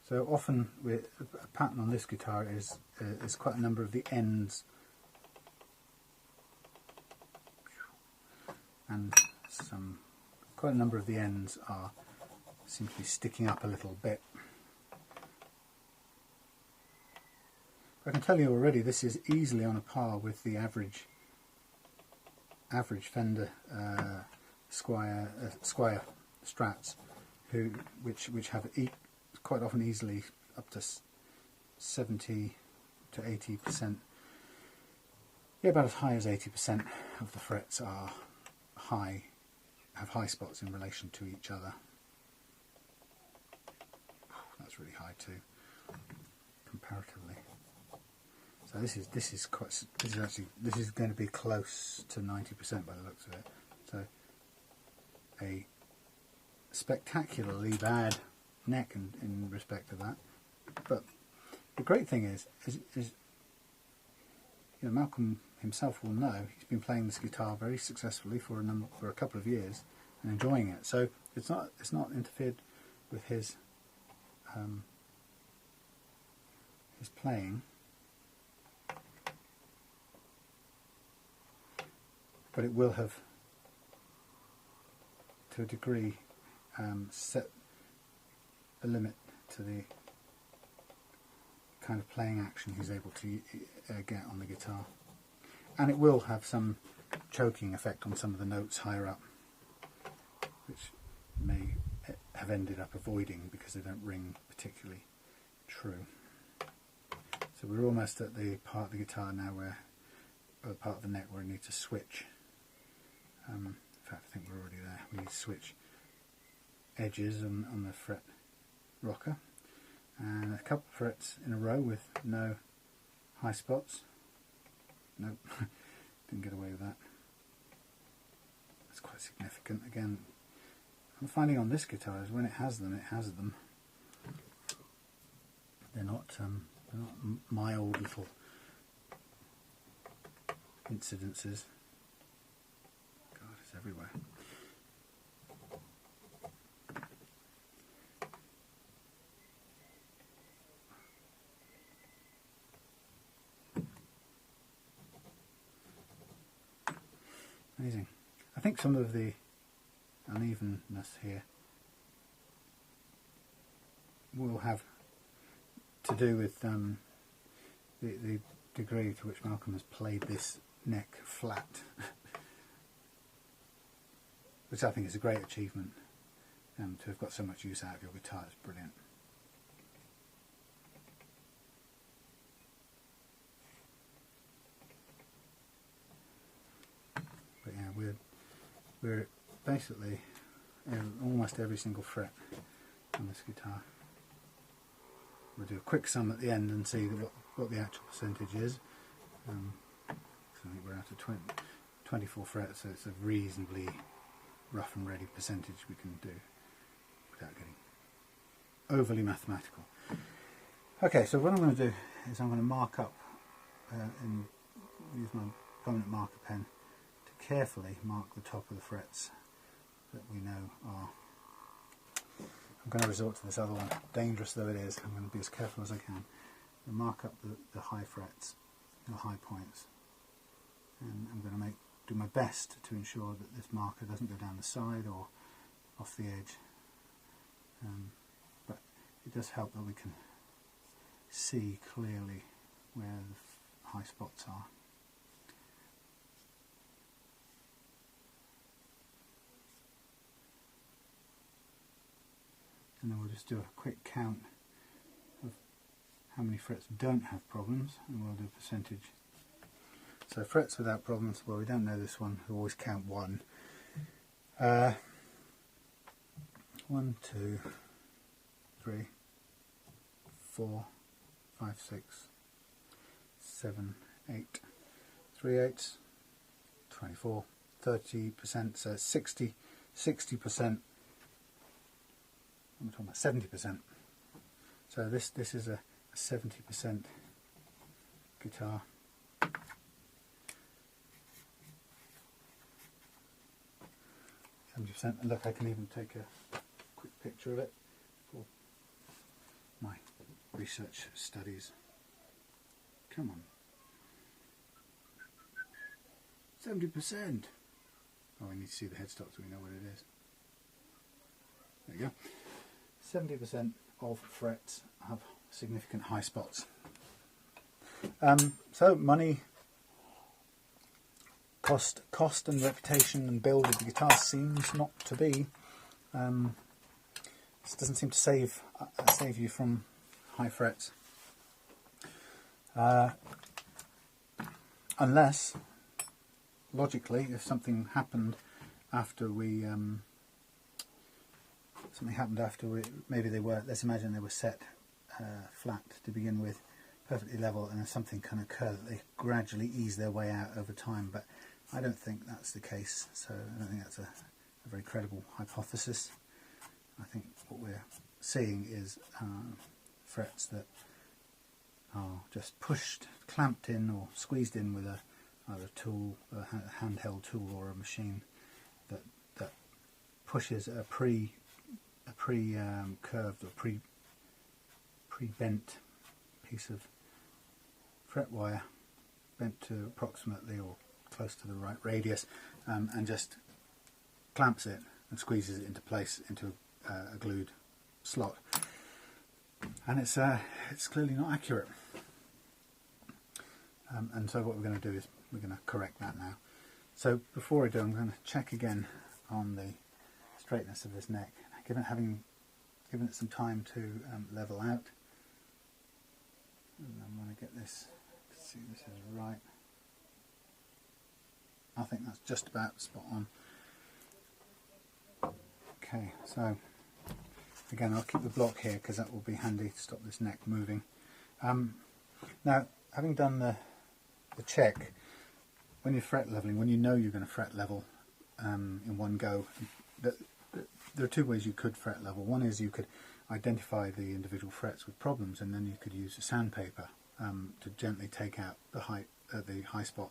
So often a pattern on this guitar is quite a number of the ends, and quite a number of the ends seem to be sticking up a little bit. I can tell you already, this is easily on a par with the average Fender Squier Strats, which have quite often easily up to 70 to 80%. Yeah, about as high as 80% of the frets are have high spots in relation to each other. That's really high too, comparatively. So this is going to be close to 90% by the looks of it. So a spectacularly bad neck in respect to that. But the great thing is you know, Malcolm himself will know he's been playing this guitar very successfully for a couple of years and enjoying it. So it's not interfered with his playing, but it will have, to a degree, set a limit to the kind of playing action he's able to get on the guitar, and it will have some choking effect on some of the notes higher up, which may have ended up avoiding because they don't ring particularly true. So we're almost at the part of the guitar now where, or part of the neck where it needs to switch. In fact, I think we're already there. We need to switch edges on the fret rocker, and a couple of frets in a row with no high spots. Nope, didn't get away with that. That's quite significant. Again, I'm finding on this guitar is when it has them, it has them. They're not mild little incidences. God, it's everywhere. Amazing. I think some of the unevenness here will have to do with the degree to which Malcolm has played this neck flat, which I think is a great achievement. To have got so much use out of your guitar is brilliant. But yeah, we're basically almost every single fret on this guitar. We'll do a quick sum at the end and see what the actual percentage is. So I think we're at a 24 frets, so it's a reasonably rough and ready percentage we can do without getting overly mathematical. Okay, so what I'm going to do is I'm going to mark up and use my permanent marker pen to carefully mark the top of the frets that we know are. I'm going to resort to this other one, dangerous though it is. I'm going to be as careful as I can and mark up the high frets, the high points, and I'm going to do my best to ensure that this marker doesn't go down the side or off the edge, but it does help that we can see clearly where the high spots are. And then we'll just do a quick count of how many frets don't have problems, and we'll do a percentage. So frets without problems, well, we don't know this one, we always count 1. 1, 2, 3, 4, 5, 6, 7, 8, 3 eighths, 24, 30%, so 60%. I'm talking about 70%. So this is a 70% guitar. And look, I can even take a quick picture of it for my research studies. Come on. 70%. Oh, we need to see the headstock so we know what it is. There you go. 70% of frets have significant high spots. So money, cost and reputation and build of the guitar seems not to be. This doesn't seem to save you from high frets, unless logically, if something happened after we. Maybe they were, let's imagine they were set flat to begin with, perfectly level, and then something can occur that they gradually ease their way out over time, but I don't think that's the case, so I don't think that's a very credible hypothesis. I think what we're seeing is frets that are just pushed, clamped in or squeezed in with either a tool, a handheld tool, or a machine that pushes a curved or pre-bent piece of fret wire, bent to approximately or close to the right radius, and just clamps it and squeezes it into place into a glued slot. And it's clearly not accurate. And so what we're going to do is we're going to correct that now. So before I do, I'm going to check again on the straightness of this neck, having given it some time to level out. And I want to get this to see this is right. I think that's just about spot on. Okay, so again, I'll keep the block here because that will be handy to stop this neck moving. Now, having done the check, when you're fret leveling, when you know you're going to fret level in one go, there are two ways you could fret level. One is you could identify the individual frets with problems, and then you could use a sandpaper to gently take out the high spot.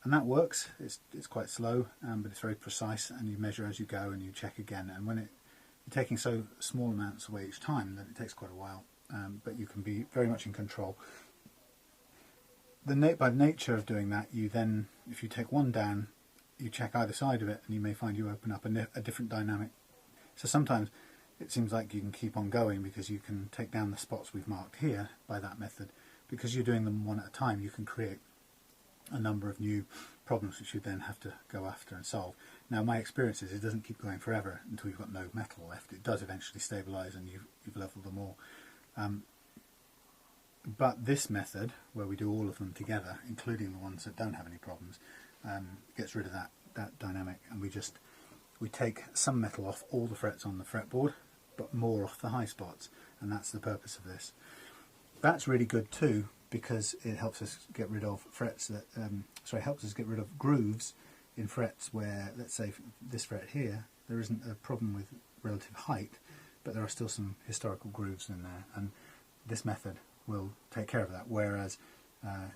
And that works. It's quite slow, but it's very precise, and you measure as you go and you check again. And when you're taking so small amounts away each time, that it takes quite a while, but you can be very much in control. By nature of doing that, you then, if you take one down, you check either side of it, and you may find you open up a different dynamic. So sometimes it seems like you can keep on going because you can take down the spots we've marked here by that method. Because you're doing them one at a time, you can create a number of new problems which you then have to go after and solve. Now, my experience is it doesn't keep going forever until you've got no metal left. It does eventually stabilise and you've leveled them all. But this method, where we do all of them together, including the ones that don't have any problems, gets rid of that dynamic, and we take some metal off all the frets on the fretboard, but more off the high spots, and that's the purpose of this. That's really good too, because it helps us get rid of helps us get rid of grooves in frets where, let's say, this fret here, there isn't a problem with relative height, but there are still some historical grooves in there, and this method will take care of that. Whereas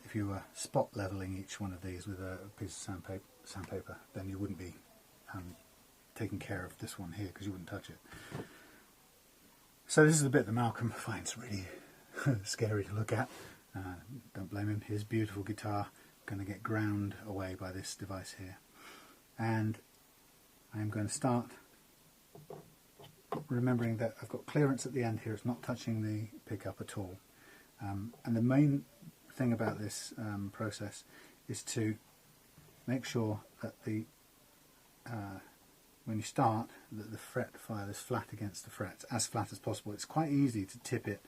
if you were spot leveling each one of these with a piece of sandpaper, then you wouldn't be taking care of this one here because you wouldn't touch it. So this is the bit that Malcolm finds really scary to look at. Don't blame him. His beautiful guitar going to get ground away by this device here. And I am going to start remembering that I've got clearance at the end here. It's not touching the pickup at all. And the main thing about this process is to make sure that when you start, that the fret file is flat against the frets, as flat as possible. It's quite easy to tip it,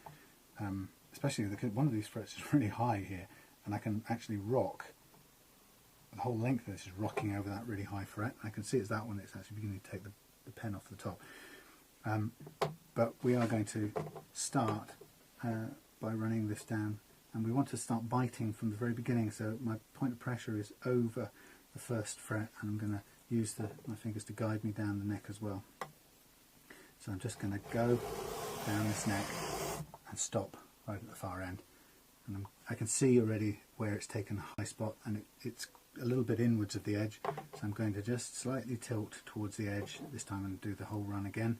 especially because one of these frets is really high here, and I can actually rock. The whole length of this is rocking over that really high fret. I can see it's that one that's actually beginning to take the pen off the top. But we are going to start by running this down, and we want to start biting from the very beginning, so my point of pressure is over the first fret, and I'm going to use my fingers to guide me down the neck as well. So I'm just going to go down this neck and stop right at the far end, and I can see already where it's taken a high spot, and it's a little bit inwards of the edge, so I'm going to just slightly tilt towards the edge. This time I'm going to do the whole run again,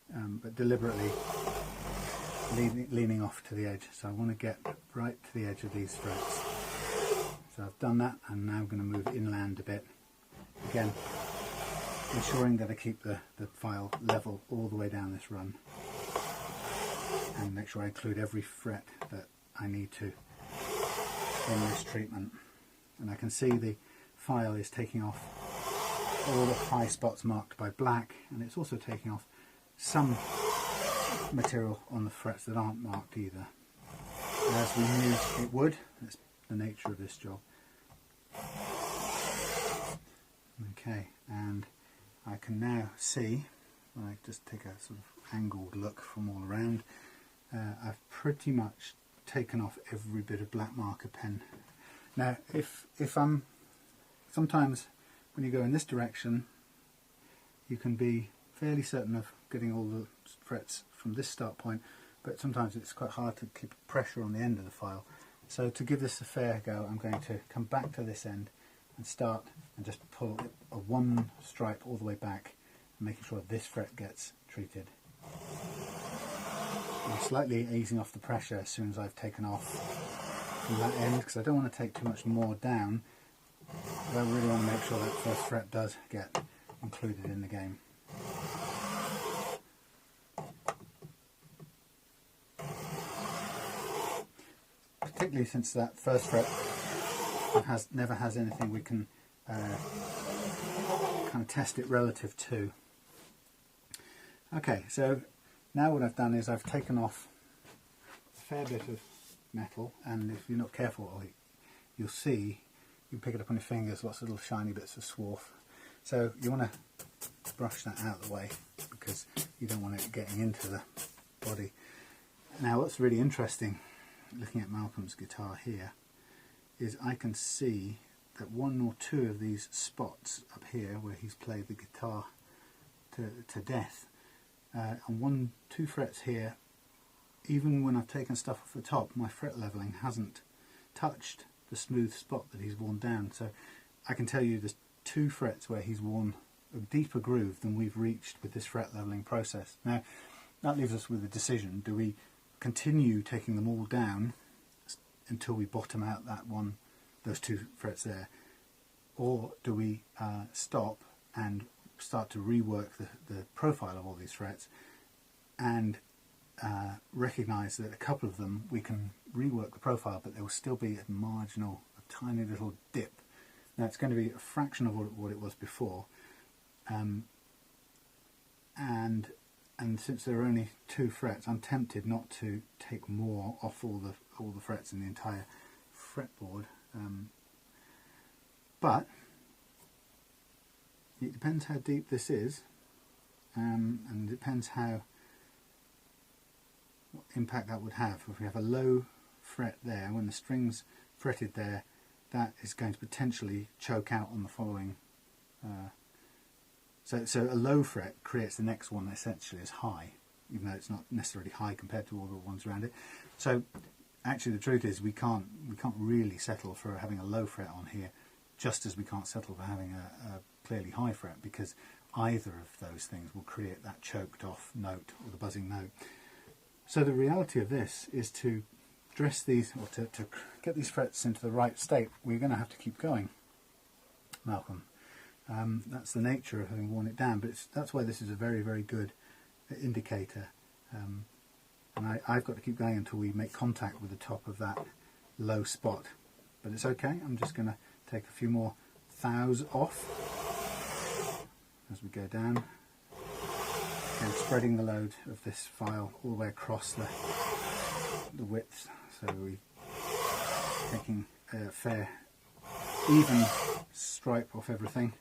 but deliberately leaning off to the edge. So I want to get right to the edge of these frets. So I've done that, and now I'm going to move inland a bit. Again, ensuring that I keep the file level all the way down this run, and make sure I include every fret that I need to in this treatment. And I can see the file is taking off all the high spots marked by black, and it's also taking off some material on the frets that aren't marked either, as we knew it would. That's the nature of this job. Okay, and I can now see, when I just take a sort of angled look from all around, I've pretty much taken off every bit of black marker pen. Now, if sometimes when you go in this direction, you can be fairly certain of getting all the frets from this start point but sometimes it's quite hard to keep pressure on the end of the file. So to give this a fair go, I'm going to come back to this end and start and just pull a one stripe all the way back, making sure this fret gets treated. I'm slightly easing off the pressure as soon as I've taken off from that end, because I don't want to take too much more down. But I really want to make sure that first fret does get included in the game. Particularly since that first fret never has anything we can kind of test it relative to. Okay, so now what I've done is I've taken off a fair bit of metal, and if you're not careful, you'll see, you can pick it up on your fingers, lots of little shiny bits of swarf. So you want to brush that out of the way, because you don't want it getting into the body. Now what's really interesting, looking at Malcolm's guitar here, is I can see that one or two of these spots up here where he's played the guitar to death, and 2 frets here, even when I've taken stuff off the top, my fret leveling hasn't touched the smooth spot that he's worn down. So I can tell you there's 2 frets where he's worn a deeper groove than we've reached with this fret leveling process. Now that leaves us with a decision: do we continue taking them all down until we bottom out those 2 frets there, or do we stop and start to rework the profile of all these frets and recognise that a couple of them we can rework the profile, but there will still be a marginal, a tiny little dip. Now it's going to be a fraction of what it was before, and since there are only 2 frets, I'm tempted not to take more off all the frets in the entire fretboard, but it depends how deep this is, and it depends what impact that would have. If we have a low fret there, when the string's fretted there, that is going to potentially choke out on the following. So a low fret creates the next one essentially as high, even though it's not necessarily high compared to all the ones around it. So actually the truth is we can't really settle for having a low fret on here, just as we can't settle for having a clearly high fret, because either of those things will create that choked off note or the buzzing note. So the reality of this is to dress these, or to get these frets into the right state, we're going to have to keep going, Malcolm. That's the nature of having worn it down, but that's why this is a very, very good indicator. And I've got to keep going until we make contact with the top of that low spot. But it's okay, I'm just going to take a few more thous off as we go down. And spreading the load of this file all the way across the width, so we're taking a fair, even stripe off everything.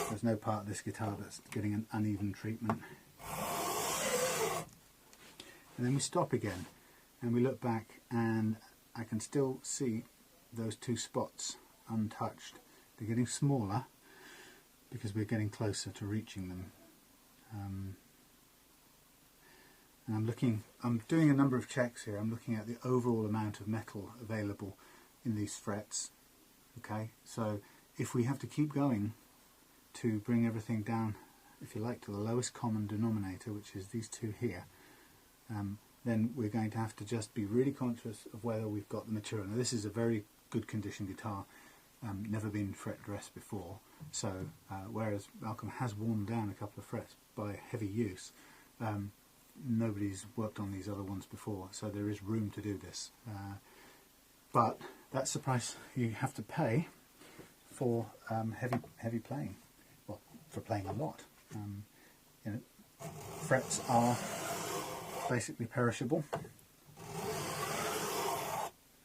There's no part of this guitar that's getting an uneven treatment. And then we stop again and we look back, and I can still see those 2 spots untouched. They're getting smaller because we're getting closer to reaching them. And I'm doing a number of checks here. I'm looking at the overall amount of metal available in these frets. Okay, so if we have to keep going to bring everything down, if you like, to the lowest common denominator, which is these 2 here, then we're going to have to just be really conscious of whether we've got the material. Now this is a very good condition guitar, never been fret dressed before, so whereas Malcolm has worn down a couple of frets by heavy use, nobody's worked on these other ones before, so there is room to do this. But that's the price you have to pay for heavy playing, well, for playing a lot. You know, frets are basically perishable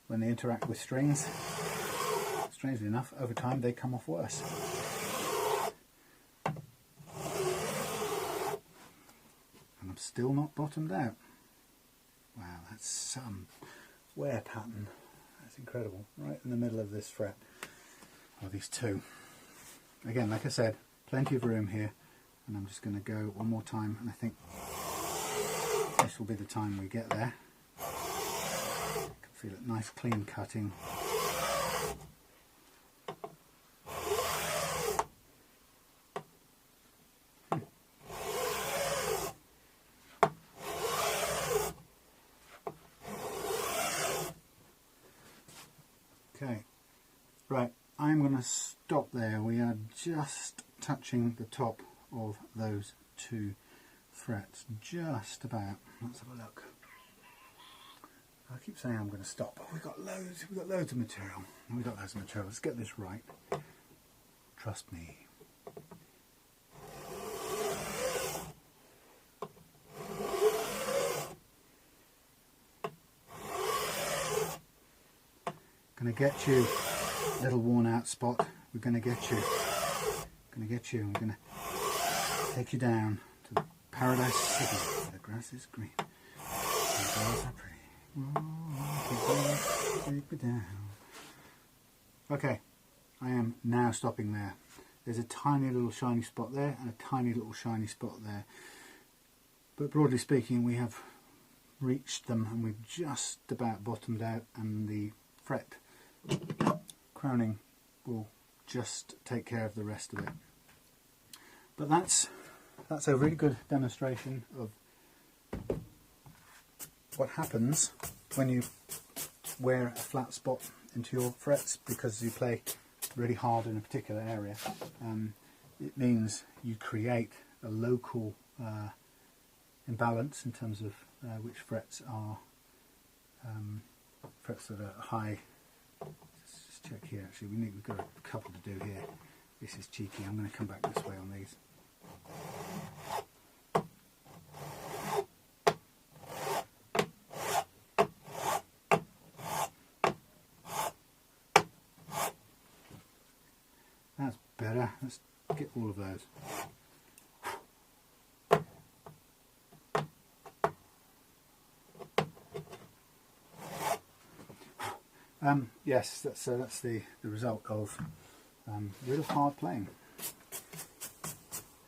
when they interact with strings. Strangely enough, over time they come off worse. And I'm still not bottomed out. Wow, that's some wear pattern. That's incredible. Right in the middle of this fret, or these 2. Again, like I said, plenty of room here, and I'm just going to go one more time, and I think this will be the time we get there. I can feel it nice clean cutting. Okay, right, I'm going to stop there. We are just touching the top of those two frets, just about. Let's have a look. I keep saying I'm going to stop, but we've got loads of material. Let's get this right. Trust me. Going to get you, little worn out spot. We're going to get you. I'm going to take you down to Paradise City. The grass is green. The girls are pretty. Oh, take me down. Okay, I am now stopping there. There's a tiny little shiny spot there and a tiny little shiny spot there. But broadly speaking, we have reached them and we've just about bottomed out, and the fret crowning will just take care of the rest of it. But that's a really good demonstration of what happens when you wear a flat spot into your frets because you play really hard in a particular area. It means you create a local imbalance in terms of which frets are frets that are high. Let's just check here. Actually, we've got a couple to do here. This is cheeky. I'm going to come back this way on these. That's better. Let's get all of those. Yes, that's the result of real hard playing.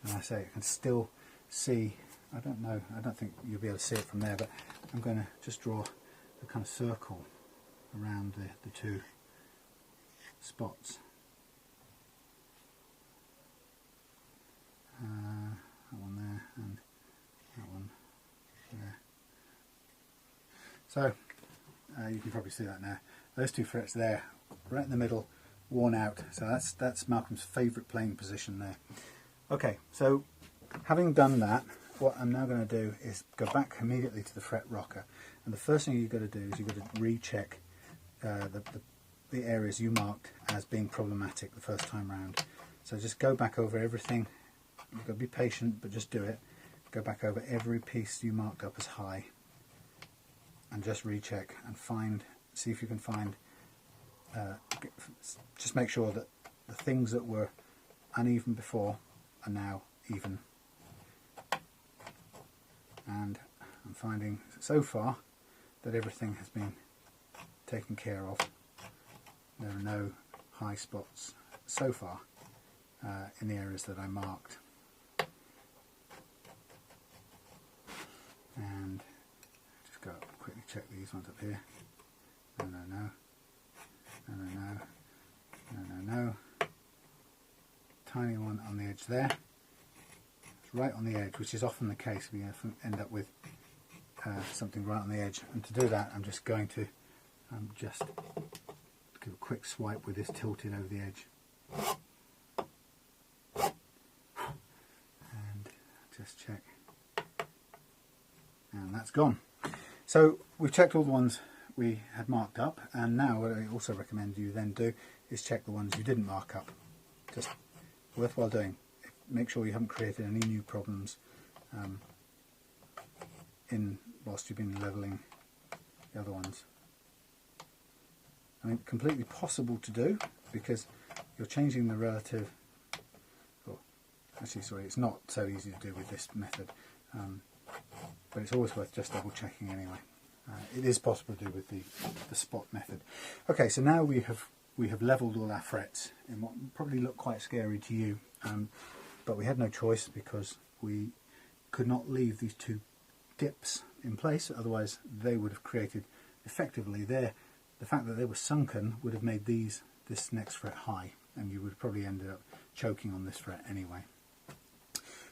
And I say, I can still see, I don't think you'll be able to see it from there, but I'm going to just draw a kind of circle around the two spots. That one there and that one there. So you can probably see that now. Those two frets there, right in the middle, worn out. So that's Malcolm's favourite playing position there. Okay, so having done that, what I'm now going to do is go back immediately to the fret rocker. And the first thing you've got to do is you've got to recheck the areas you marked as being problematic the first time round. So just go back over everything. You've got to be patient, but just do it. Go back over every piece you marked up as high and just recheck and see if you can find, just make sure that the things that were uneven before are now even. And I'm finding so far that everything has been taken care of. There are no high spots so far in the areas that I marked. And just go quickly check these ones up here. No. Tiny one on the edge there. It's right on the edge, which is often the case. We end up with something right on the edge. And to do that, I'm just going to just give a quick swipe with this tilted over the edge. And just check. And that's gone. So we've checked all the ones we had marked up, and now what I also recommend you then do is check the ones you didn't mark up. Just worthwhile doing. Make sure you haven't created any new problems whilst you've been levelling the other ones. I mean, completely possible to do because you're changing the relative. Oh, actually, sorry, it's not so easy to do with this method, but it's always worth just double checking anyway. It is possible to do with the spot method. Okay, so now we have levelled all our frets in what would probably look quite scary to you, but we had no choice because we could not leave these two dips in place, otherwise they would have created, effectively, the fact that they were sunken would have made this next fret high, and you would have probably ended up choking on this fret anyway.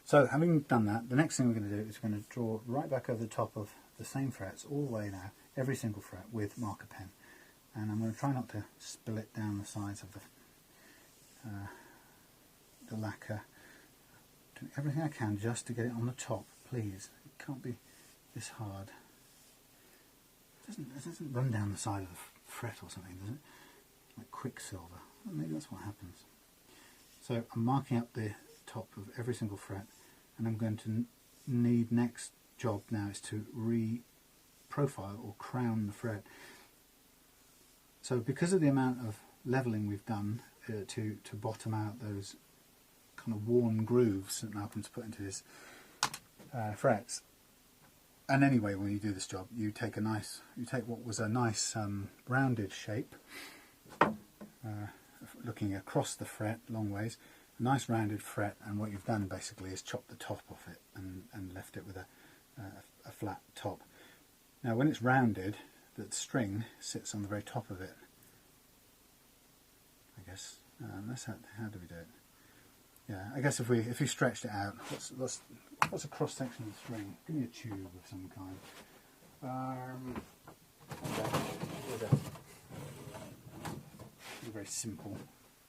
So having done that, the next thing we're going to do is we're going to draw right back over the top of the same frets all the way now, every single fret with marker pen. And I'm going to try not to spill it down the sides of the lacquer. Doing everything I can just to get it on the top, please. It can't be this hard. It doesn't run down the side of the fret or something, does it? Like quicksilver. Well, maybe that's what happens. So I'm marking up the top of every single fret, and I'm going to need, next job now is to re-profile or crown the fret. So because of the amount of levelling we've done to bottom out those kind of worn grooves that Malcolm's put into his frets, and anyway, when you do this job, you take what was a nice rounded shape, looking across the fret long ways, a nice rounded fret, and what you've done basically is chopped the top off it and left it with a flat top. Now when it's rounded, that string sits on the very top of it, I guess. How do we do it? Yeah, I guess if you stretched it out, what's a cross section of the string? Give me a tube of some kind. A very simple,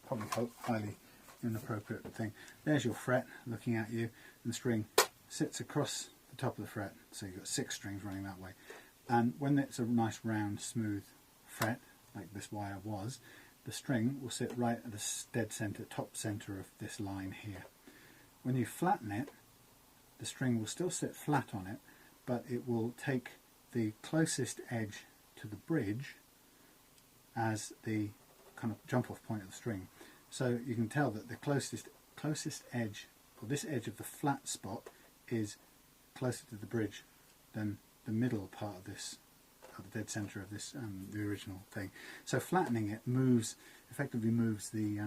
probably highly inappropriate thing. There's your fret looking at you, and the string sits across the top of the fret, so you've got 6 strings running that way. And when it's a nice round smooth fret, like this wire was, the string will sit right at the dead centre, top centre of this line here. When you flatten it, the string will still sit flat on it, but it will take the closest edge to the bridge as the kind of jump off point of the string. So you can tell that the closest edge, or this edge of the flat spot, is closer to the bridge than the middle part of this, the dead centre of this, the original thing. So flattening it effectively moves the,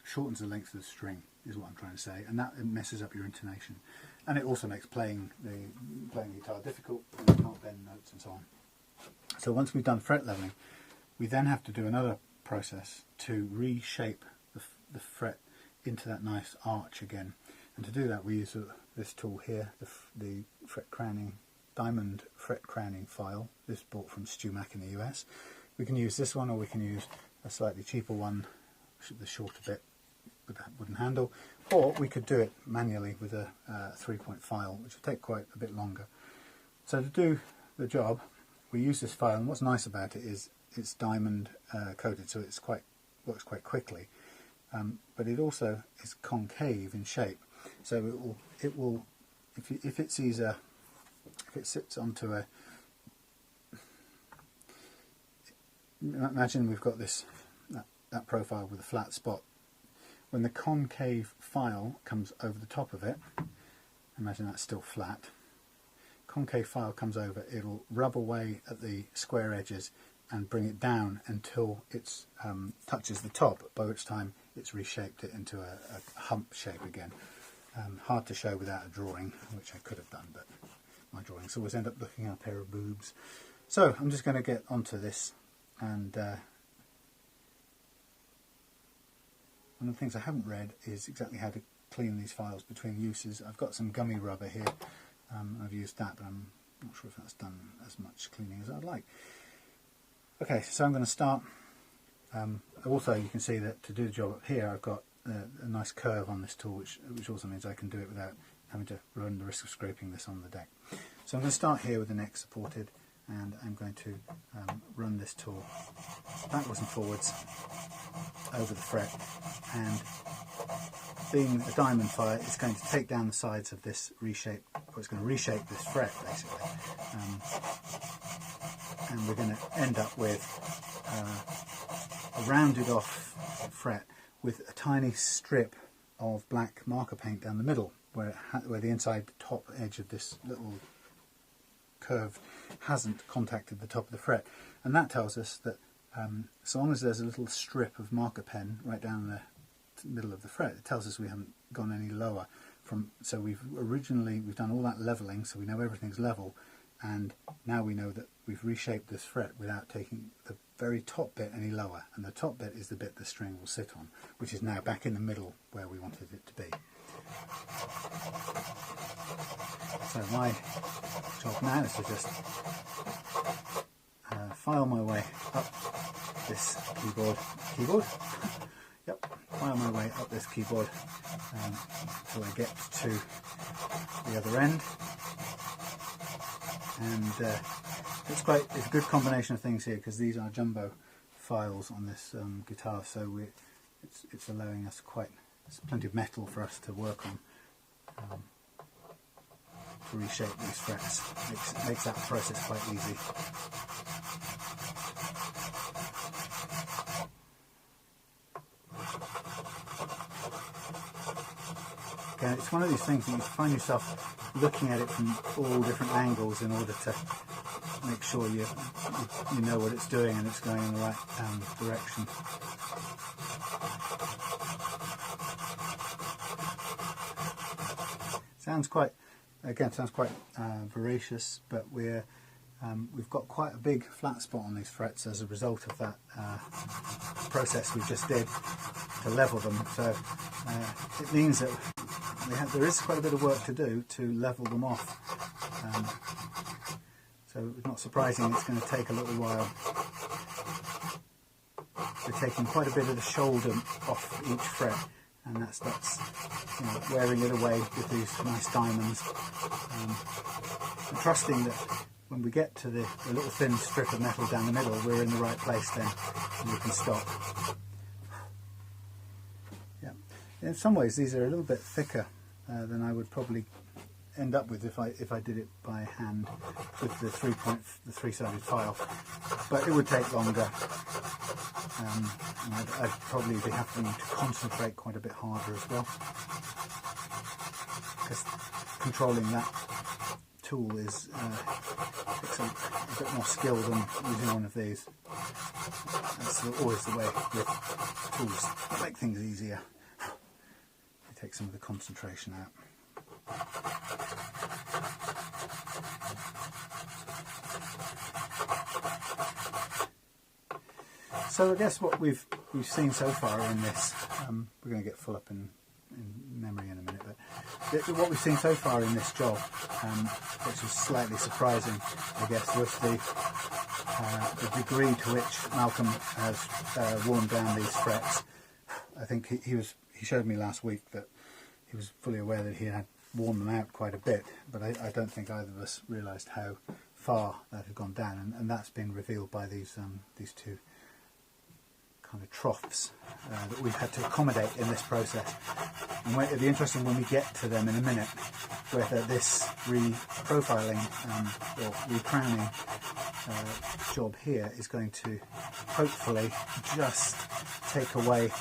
shortens the length of the string, is what I'm trying to say, and that messes up your intonation. And it also makes playing the guitar difficult, and you can't bend notes and so on. So once we've done fret levelling, we then have to do another process to reshape the fret into that nice arch again. And to do that we use this tool here, the fret crowning, diamond fret crowning file. This is bought from Stu Mac in the US. We can use this one, or we can use a slightly cheaper one, the shorter bit with that wooden handle, or we could do it manually with a 3-point file, which will take quite a bit longer. So to do the job, we use this file, and what's nice about it is it's diamond coated, so works quite quickly. But it also is concave in shape, so it will if it sits onto a, imagine we've got that profile with a flat spot. When the concave file comes over the top of it, imagine that's still flat. Concave file comes over, it'll rub away at the square edges and bring it down until it touches the top, by which time it's reshaped it into a hump shape again. Hard to show without a drawing, which I could have done, but my drawings always end up looking like a pair of boobs. So I'm just going to get onto this, and one of the things I haven't read is exactly how to clean these files between uses. I've got some gummy rubber here, I've used that, but I'm not sure if that's done as much cleaning as I'd like. Okay, so I'm going to start. Also, you can see that to do the job up here, I've got a nice curve on this tool, which also means I can do it without having to run the risk of scraping this on the deck. So I'm going to start here with the neck supported, and I'm going to run this tool backwards and forwards over the fret, and being a diamond file, it's going to take down the sides of this reshape, or it's going to reshape this fret basically, and we're going to end up with a rounded off fret with a tiny strip of black marker paint down the middle, where the inside top edge of this little curve hasn't contacted the top of the fret, and that tells us that so long as there's a little strip of marker pen right down the middle of the fret, it tells us we haven't gone any lower. So we've done all that levelling, so we know everything's level, and now we know that we've reshaped this fret without taking the very top bit any lower, and the top bit is the bit the string will sit on, which is now back in the middle where we wanted it to be. So my job now is to just file my way up this keyboard, yep, file my way up this keyboard until I get to the other end. And it's a good combination of things here, because these are jumbo files on this guitar, so it's allowing us there's plenty of metal for us to work on to reshape these frets. Makes that process quite easy. Again, it's one of these things that you find yourself looking at it from all different angles in order to make sure you know what it's doing and it's going in the right direction. Sounds quite voracious, but we've got quite a big flat spot on these frets as a result of that process we just did to level them. So it means that there is quite a bit of work to do to level them off. So it's not surprising it's going to take a little while. We're taking quite a bit of the shoulder off each fret, and that's wearing it away with these nice diamonds. And trusting that when we get to the little thin strip of metal down the middle, we're in the right place then, and we can stop. Yeah. In some ways these are a little bit thicker than I would probably end up with if I did it by hand with the three-sided file, but it would take longer, and I'd probably be having to concentrate quite a bit harder as well, because controlling that tool takes a bit more skill than using one of these. That's always the way with tools that make things easier. They take some of the concentration out. So I guess what we've seen so far in this, we're going to get full up in memory in a minute, but what we've seen so far in this job, which is slightly surprising, I guess, was the degree to which Malcolm has worn down these frets. I think he showed me last week that he was fully aware that he had worn them out quite a bit, but I don't think either of us realised how far that had gone down, and that's been revealed by these two kind of troughs that we've had to accommodate in this process. And it'll be interesting when we get to them in a minute, whether this reprofiling or recrowning job here is going to hopefully just take away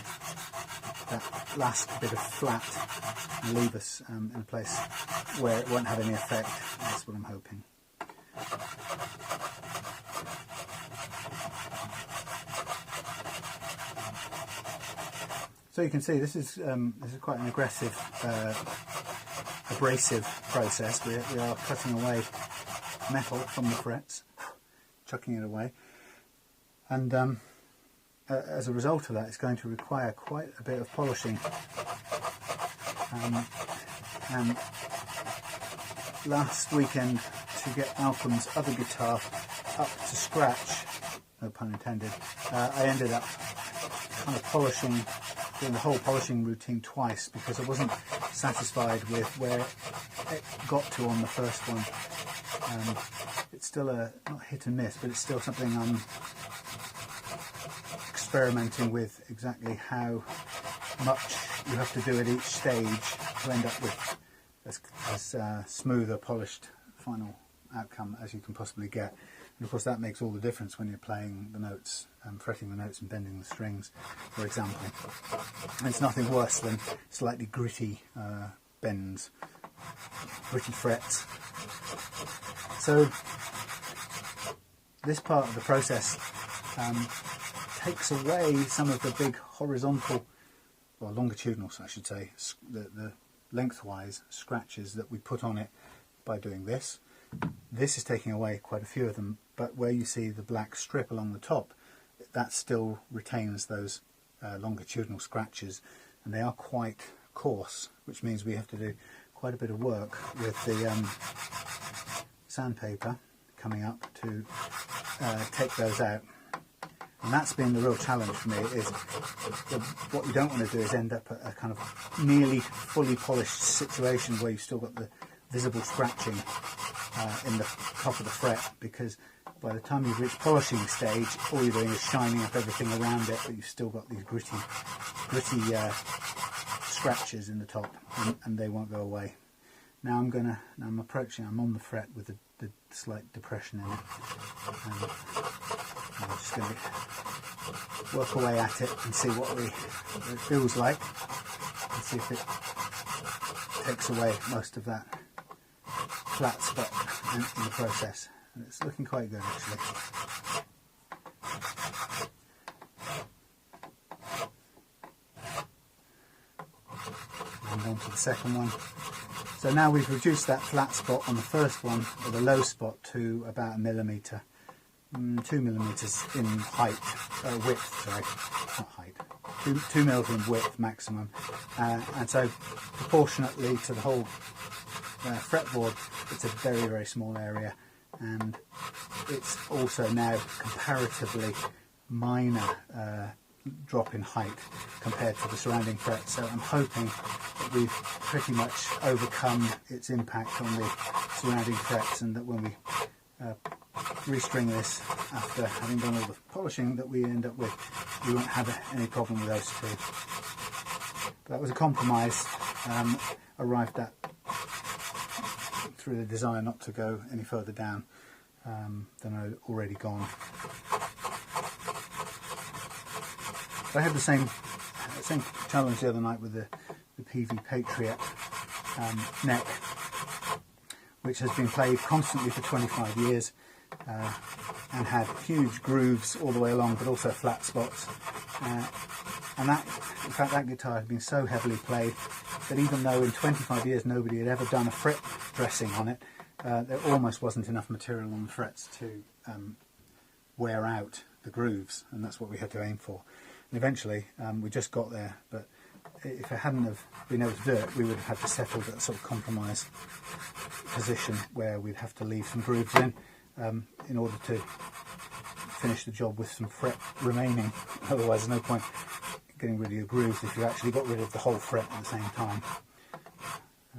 that last bit of flat and leave us in a place where it won't have any effect. That's what I'm hoping. So you can see this is quite an aggressive, abrasive process. We are cutting away metal from the frets, chucking it away, and as a result of that, it's going to require quite a bit of polishing. And last weekend, to get Malcolm's other guitar up to scratch, no pun intended, I ended up kind of doing the whole polishing routine twice, because I wasn't satisfied with where it got to on the first one. It's still not hit and miss, but it's still something I'm experimenting with, exactly how much you have to do at each stage to end up with as smooth a polished final outcome as you can possibly get. And of course that makes all the difference when you're playing the notes, fretting the notes and bending the strings, for example. And it's nothing worse than slightly gritty bends, gritty frets. So this part of the process takes away some of the big horizontal, or longitudinal I should say, the lengthwise scratches that we put on it by doing this. This is taking away quite a few of them, but where you see the black strip along the top, that still retains those longitudinal scratches, and they are quite coarse, which means we have to do quite a bit of work with the sandpaper coming up to take those out. And that's been the real challenge for me, is what you don't want to do is end up at a kind of nearly fully polished situation where you've still got the visible scratching in the top of the fret, because by the time you've reached polishing stage, all you're doing is shining up everything around it, but you've still got these gritty scratches in the top, and they won't go away. Now I'm on the fret with the slight depression in it, and I'm just going to work away at it and see what it feels like, and see if it takes away most of that flat spot in the process. And it's looking quite good, actually. And on to the second one. So now we've reduced that flat spot on the first one, or the low spot, to about 1 millimetre, 2 millimetres in height, width, sorry, not height, 2 mils in width maximum, and so proportionately to the whole fretboard, it's a very, very small area, and it's also now comparatively minor drop in height compared to the surrounding frets. So I'm hoping that we've pretty much overcome its impact on the surrounding frets, and that when we restring this after having done all the polishing that we end up with, we won't have any problem with those two. But that was a compromise arrived at through the desire not to go any further down than I'd already gone. I had the same challenge the other night with the PV Patriot neck, which has been played constantly for 25 years and had huge grooves all the way along, but also flat spots. And that, in fact, that guitar had been so heavily played that even though in 25 years nobody had ever done a fret dressing on it, there almost wasn't enough material on the frets to wear out the grooves, and that's what we had to aim for. And eventually we just got there, but if I hadn't have been able to do it, we would have had to settle that sort of compromise position where we'd have to leave some grooves in order to finish the job with some fret remaining. Otherwise there's no point getting rid of your grooves if you actually got rid of the whole fret at the same time.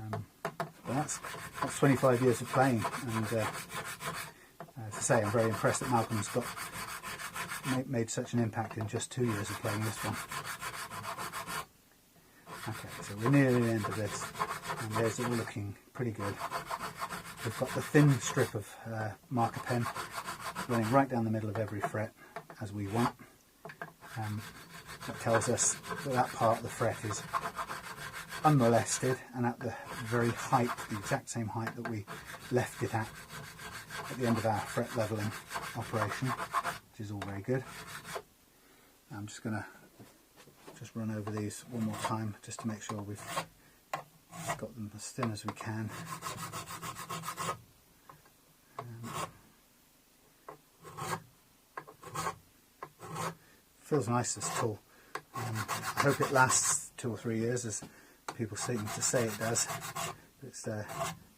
But that's 25 years of playing, and as I say, I'm very impressed that Malcolm's made such an impact in just 2 years of playing this one. Okay, so we're nearly the end of this, and there's it all looking pretty good. We've got the thin strip of marker pen running right down the middle of every fret as we want. That tells us that that part of the fret is unmolested and at the very height, the exact same height that we left it at the end of our fret levelling operation, which is all very good. I'm just going to run over these one more time just to make sure we've got them as thin as we can. Feels nice, this tool. I hope it lasts 2 or 3 years, as people seem to say it does. It's a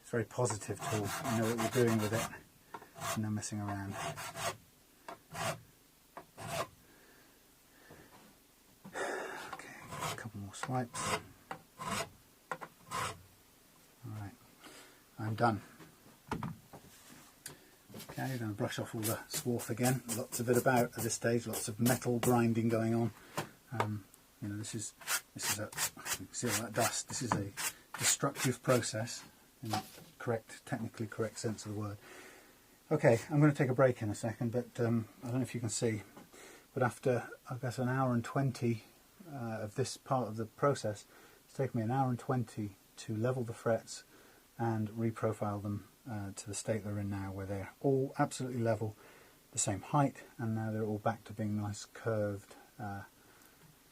very positive tool. You know what you're doing with it. No messing around. Okay, a couple more swipes. Alright, I'm done. Okay, I'm going to brush off all the swarf again. Lots of it about at this stage, lots of metal grinding going on. You know, this is a, you can see all that dust. This is a destructive process in the technically correct sense of the word. Okay, I'm going to take a break in a second, but I don't know if you can see, but after, I guess, an hour and 20 of this part of the process, it's taken me an hour and 20 to level the frets and reprofile them to the state they're in now, where they're all absolutely level, the same height, and now they're all back to being nice curved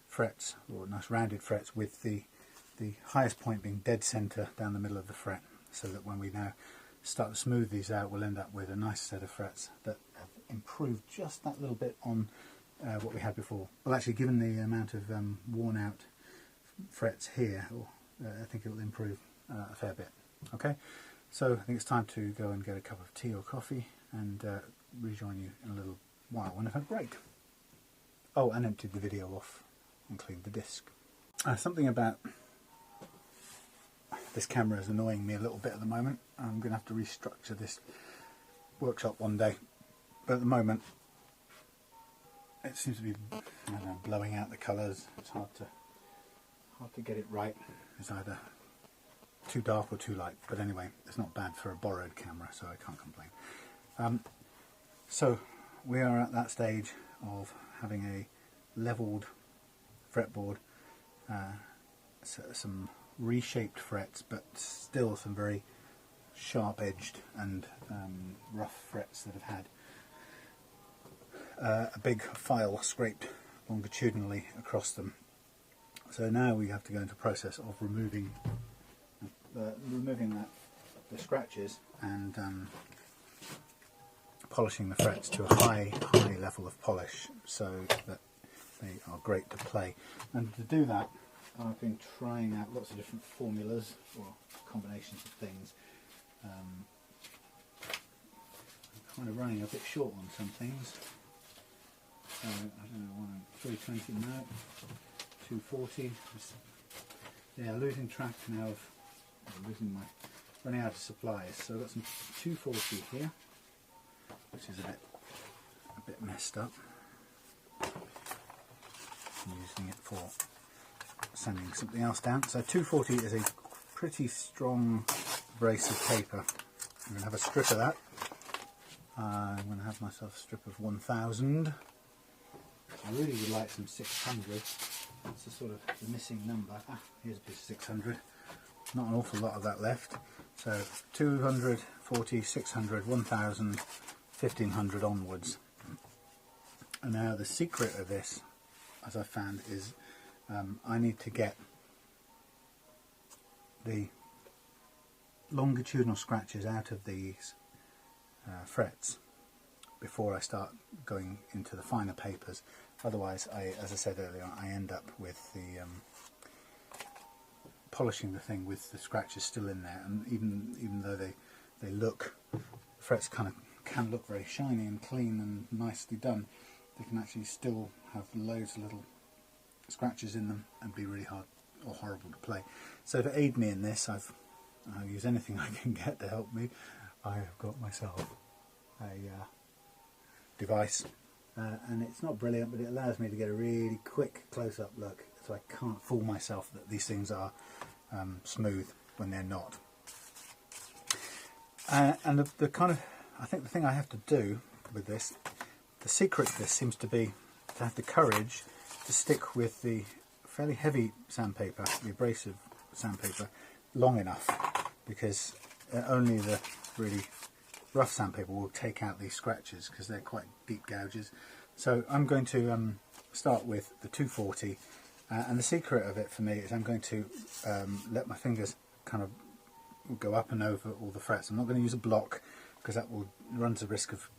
frets, or nice rounded frets, with the highest point being dead centre down the middle of the fret, so that when we now start to smooth these out, we'll end up with a nice set of frets that have improved just that little bit on what we had before. Well, actually, given the amount of worn out frets here, I think it will improve a fair bit. Okay, so I think it's time to go and get a cup of tea or coffee and rejoin you in a little while when I've had a break. Oh, and emptied the video off and cleaned the disc. Something about this camera is annoying me a little bit at the moment. I'm going to have to restructure this workshop one day, but at the moment it seems to be, I don't know, blowing out the colours. It's hard to get it right. It's either too dark or too light, but anyway, it's not bad for a borrowed camera, so I can't complain. So we are at that stage of having a levelled fretboard, some reshaped frets, but still some very sharp edged and rough frets that have had a big file scraped longitudinally across them. So now we have to go into a process of removing the scratches and polishing the frets to a high level of polish so that they are great to play. And to do that, I've been trying out lots of different formulas or combinations of things. I'm kind of running a bit short on some things. I don't know, 320 now, 240. Yeah, losing track now of running out of supplies. So I've got some 240 here, which is a bit messed up. I'm using it for sanding something else down. So 240 is a pretty strong brace of paper. I'm going to have a strip of that. I'm going to have myself a strip of 1000. I really would like some 600. That's the sort of the missing number. Here's a piece of 600. Not an awful lot of that left. So 200, 40, 600, 1000, 1500 onwards. And now the secret of this, as I found, is I need to get the longitudinal scratches out of these frets before I start going into the finer papers. Otherwise, as I said earlier, I end up with the polishing the thing with the scratches still in there, and even though they look, the frets can look very shiny and clean and nicely done, they can actually still have loads of little scratches in them and be really hard or horrible to play. So to aid me in this, I'll use anything I can get to help me. I have got myself a device, and it's not brilliant, but it allows me to get a really quick close-up look, so I can't fool myself that these things are smooth when they're not. And the kind of, I think the thing I have to do with this, the secret to this seems to be to have the courage to stick with the fairly heavy sandpaper, the abrasive sandpaper, long enough, because only the really rough sandpaper will take out these scratches because they're quite deep gouges. So I'm going to start with the 240, and the secret of it for me is I'm going to let my fingers kind of go up and over all the frets. I'm not going to use a block because that runs the risk of,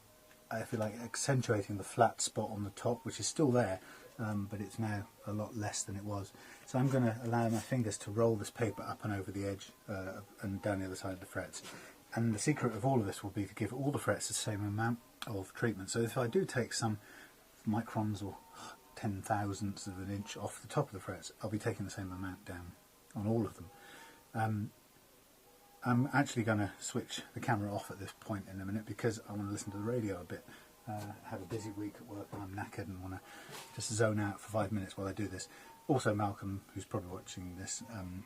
if you like, accentuating the flat spot on the top, which is still there, but it's now a lot less than it was. So I'm going to allow my fingers to roll this paper up and over the edge and down the other side of the frets. And the secret of all of this will be to give all the frets the same amount of treatment. So if I do take some microns or 10,000ths of an inch off the top of the frets, I'll be taking the same amount down on all of them. I'm actually going to switch the camera off at this point in a minute because I want to listen to the radio a bit. Had a busy week at work and I'm knackered and want to just zone out for 5 minutes while I do this. Also, Malcolm, who's probably watching this,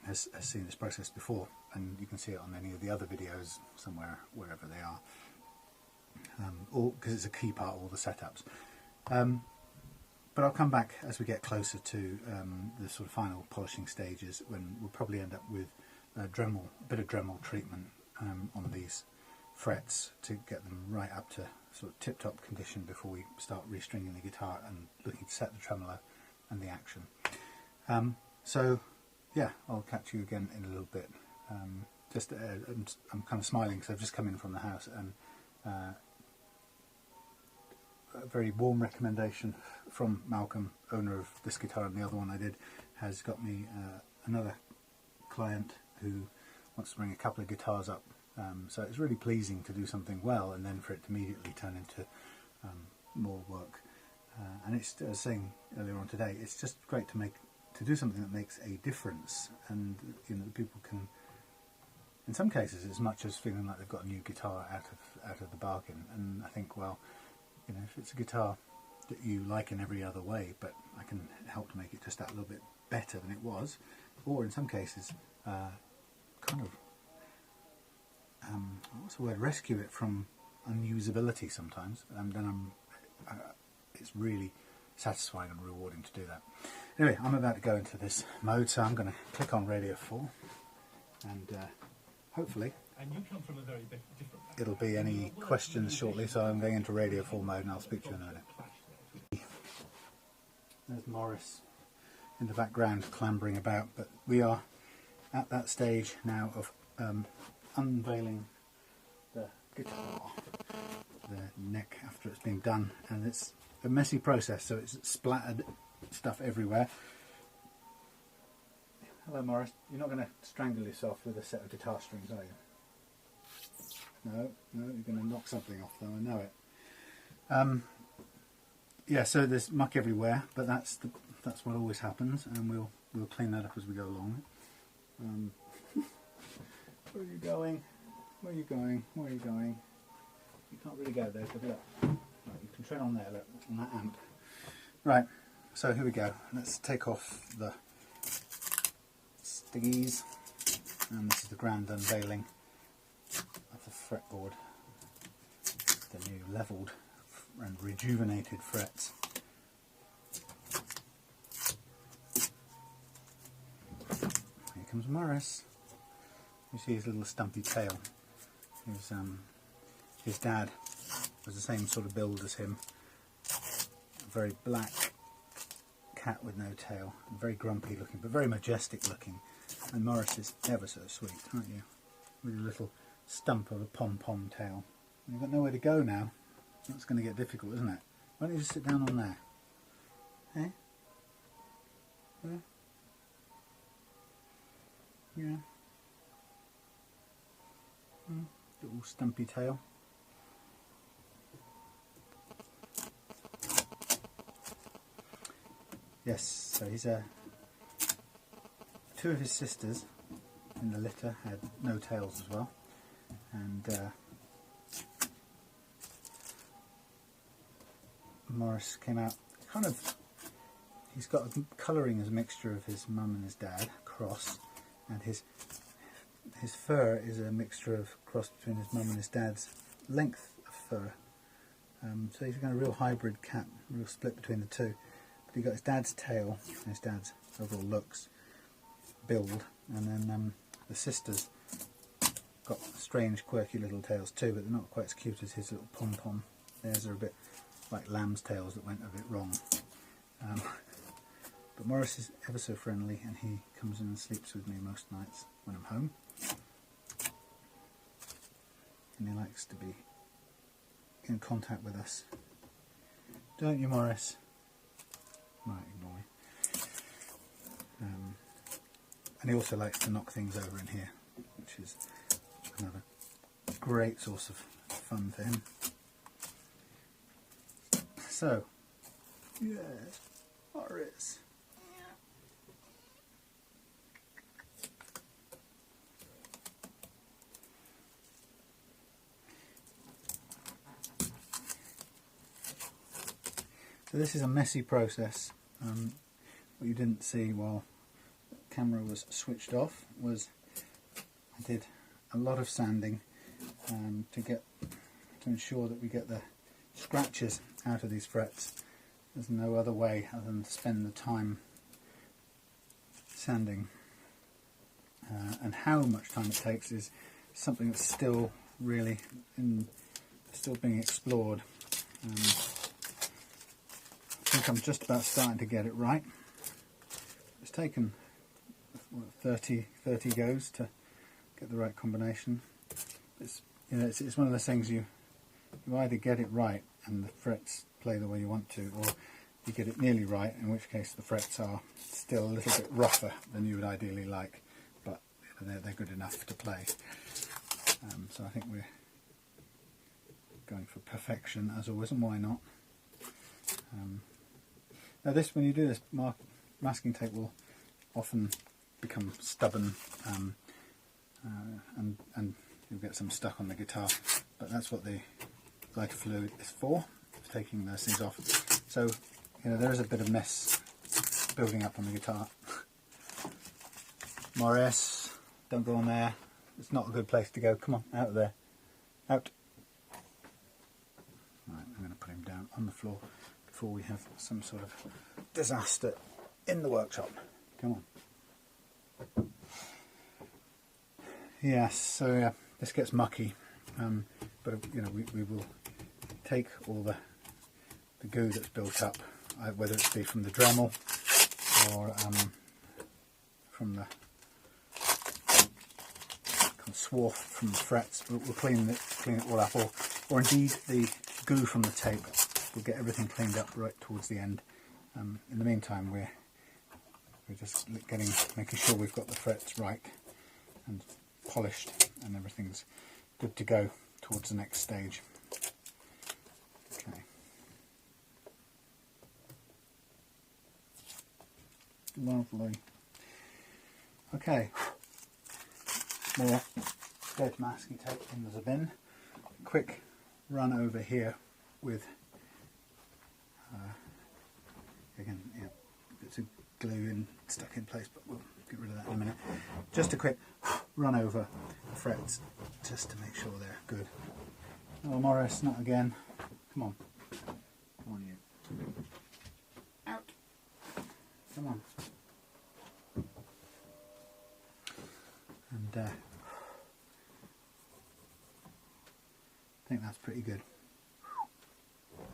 has seen this process before, and you can see it on any of the other videos somewhere, wherever they are, because it's a key part of all the setups. But I'll come back as we get closer to the sort of final polishing stages, when we'll probably end up with a bit of Dremel treatment on these frets to get them right up to sort of tip-top condition before we start restringing the guitar and looking to set the tremolo and the action. So yeah, I'll catch you again in a little bit. just I'm kind of smiling because I've just come in from the house, and a very warm recommendation from Malcolm, owner of this guitar, and the other one I did, has got me another client who wants to bring a couple of guitars up. So it's really pleasing to do something well and then for it to immediately turn into more work. And it's, as I was saying earlier on today, it's just great to do something that makes a difference, and you know, people can, in some cases, as much as feeling like they've got a new guitar out of the bargain. And I think, well, you know, if it's a guitar that you like in every other way, but I can help to make it just that little bit better than it was, or in some cases, kind of, what's the word, rescue it from unusability sometimes, then it's really satisfying and rewarding to do that. Anyway, I'm about to go into this mode, so I'm going to click on Radio 4, and hopefully it'll be any questions shortly. So I'm going into Radio 4 mode, and I'll speak to you in a minute. There's Morris in the background clambering about, but we are at that stage now of unveiling the guitar, the neck after it's been done, and it's a messy process, so it's splattered stuff everywhere. Hello Morris, you're not going to strangle yourself with a set of guitar strings, are you? No, you're going to knock something off though, I know it. Yeah, so there's muck everywhere, but that's what always happens, and we'll clean that up as we go along. Where are you going? Where are you going? Where are you going? You can't really go there, but look. Right, you can tread on there, look, on that amp. Right, so here we go. Let's take off the stiggies, and this is the grand unveiling of the fretboard, the new levelled and rejuvenated frets. Here comes Morris. You see his little stumpy tail. His dad was the same sort of build as him. A very black cat with no tail, and very grumpy looking, but very majestic looking. And Morris is ever so sweet, aren't you? With a little stump of a pom-pom tail. You've got nowhere to go now. That's going to get difficult, isn't it? Why don't you just sit down on there? Eh? Yeah? Yeah. Little stumpy tail. Yes, so he's two of his sisters in the litter had no tails as well, and Morris came out kind of, he's got colouring as a mixture of his mum and his dad, cross, and his fur is a mixture of cross between his mum and his dad's length of fur. So he's got a real hybrid cat, a real split between the two. But he got his dad's tail, and his dad's overall looks, build, and then the sisters got strange, quirky little tails too, but they're not quite as cute as his little pom-pom. Theirs are a bit like lamb's tails that went a bit wrong. But Morris is ever so friendly, and he comes in and sleeps with me most nights when I'm home. And he likes to be in contact with us. Don't you, Morris? Right, ignore me. And he also likes to knock things over in here, which is another great source of fun for him. So, yes, Morris. So this is a messy process. What you didn't see while the camera was switched off was I did a lot of sanding to ensure that we get the scratches out of these frets. There's no other way other than to spend the time sanding. And how much time it takes is something that's still really still being explored. I think I'm just about starting to get it right. It's taken 30 goes to get the right combination. It's, you know, it's one of those things you either get it right and the frets play the way you want to, or you get it nearly right, in which case the frets are still a little bit rougher than you would ideally like, but you know, they're good enough to play. So I think we're going for perfection as always, and why not? Now this, when you do this, masking tape will often become stubborn, and you'll get some stuck on the guitar, but that's what the lighter fluid is for taking those things off. So, you know, there is a bit of mess building up on the guitar. Morris, don't go on there. It's not a good place to go. Come on, out of there. Out. Right, I'm going to put him down on the floor before we have some sort of disaster in the workshop. Come on. Yes, so yeah, this gets mucky, but you know, we will take all the goo that's built up, whether it be from the Dremel or from the swarf from the frets. We'll clean it all up, or indeed the glue from the tape. We'll get everything cleaned up right towards the end. In the meantime, we're just making sure we've got the frets right and polished, and everything's good to go towards the next stage. Okay. Lovely. Okay. More dead masking tape in the bin. Quick run over here with again, yeah, bits of glue stuck in place, but we'll get rid of that in a minute. Just a quick run over the frets just to make sure they're good. Oh, Morris, not again. Come on. Come on, you. Out. Come on. And I think that's pretty good.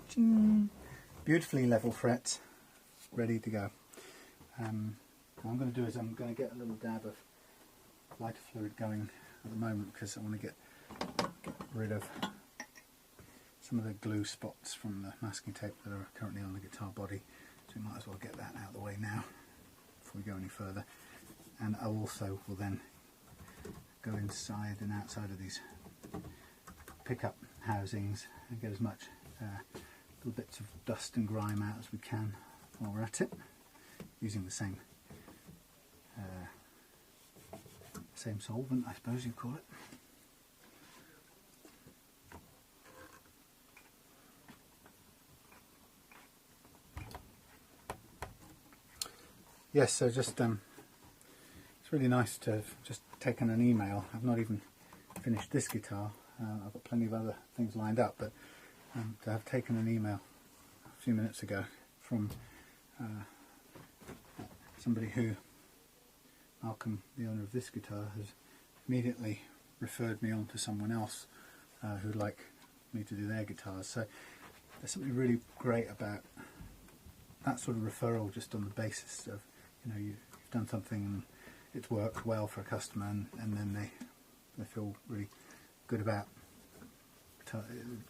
Ching. Beautifully level frets, ready to go. What I'm going to do is I'm going to get a little dab of lighter fluid going at the moment, because I want to get rid of some of the glue spots from the masking tape that are currently on the guitar body. So we might as well get that out of the way now before we go any further. And I also will then go inside and outside of these pickup housings and get as much little bits of dust and grime out as we can while we're at it, using the same solvent, I suppose you call it. Yes, so just it's really nice to have just taken an email. I've not even finished this guitar. I've got plenty of other things lined up, but to have taken an email a few minutes ago from somebody who, Malcolm, the owner of this guitar, has immediately referred me on to someone else who'd like me to do their guitars. So there's something really great about that sort of referral, just on the basis of, you know, you've done something and it's worked well for a customer, and then they feel really good about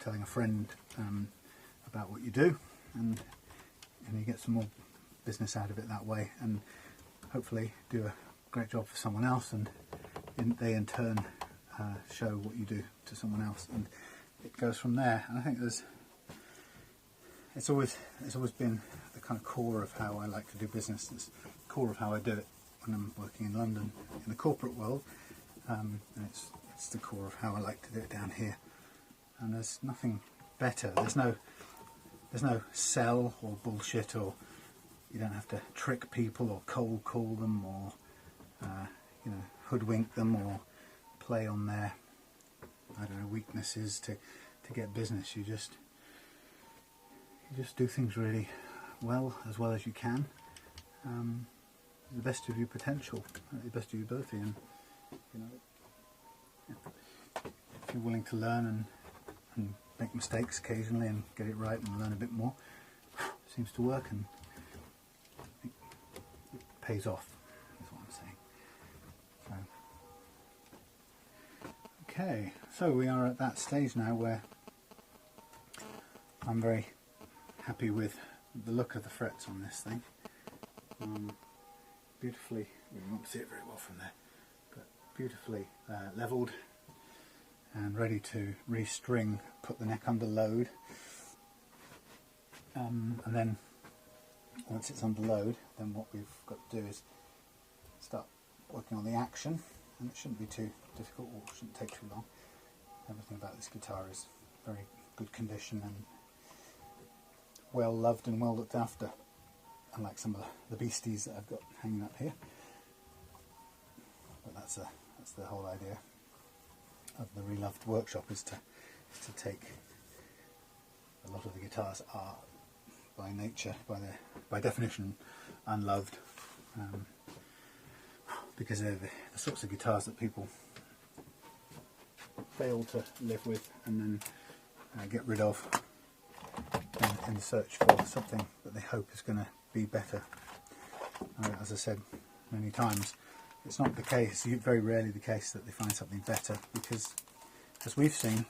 telling a friend about what you do, and you get some more business out of it that way, and hopefully do a great job for someone else, and they in turn show what you do to someone else, and it goes from there. And I think it's always been the kind of core of how I like to do business. It's the core of how I do it when I'm working in London in the corporate world, and it's the core of how I like to do it down here. And there's nothing better. There's no sell or bullshit, or you don't have to trick people or cold call them, or you know, hoodwink them, or play on their, I don't know, weaknesses to get business. You just do things really well, as well as you can, the best of your potential, the best of your ability, and you know, if you're willing to learn and make mistakes occasionally and get it right and learn a bit more, it seems to work, and it pays off, is what I'm saying. So Okay, so we are at that stage now where I'm very happy with the look of the frets on this thing. Beautifully, you won't see it very well from there, but beautifully levelled and ready to restring, put the neck under load, and then once it's under load, then what we've got to do is start working on the action, and it shouldn't be too difficult, or it shouldn't take too long. Everything about this guitar is very good condition and well loved and well looked after, unlike some of the beasties that I've got hanging up here. But that's the whole idea of the Reloved workshop, is to take a lot of the guitars are by nature, by definition, unloved, because they're the sorts of guitars that people fail to live with and then get rid of in the search for something that they hope is going to be better. As I said many times, it's not the case, very rarely the case, that they find something better, because as we've seen,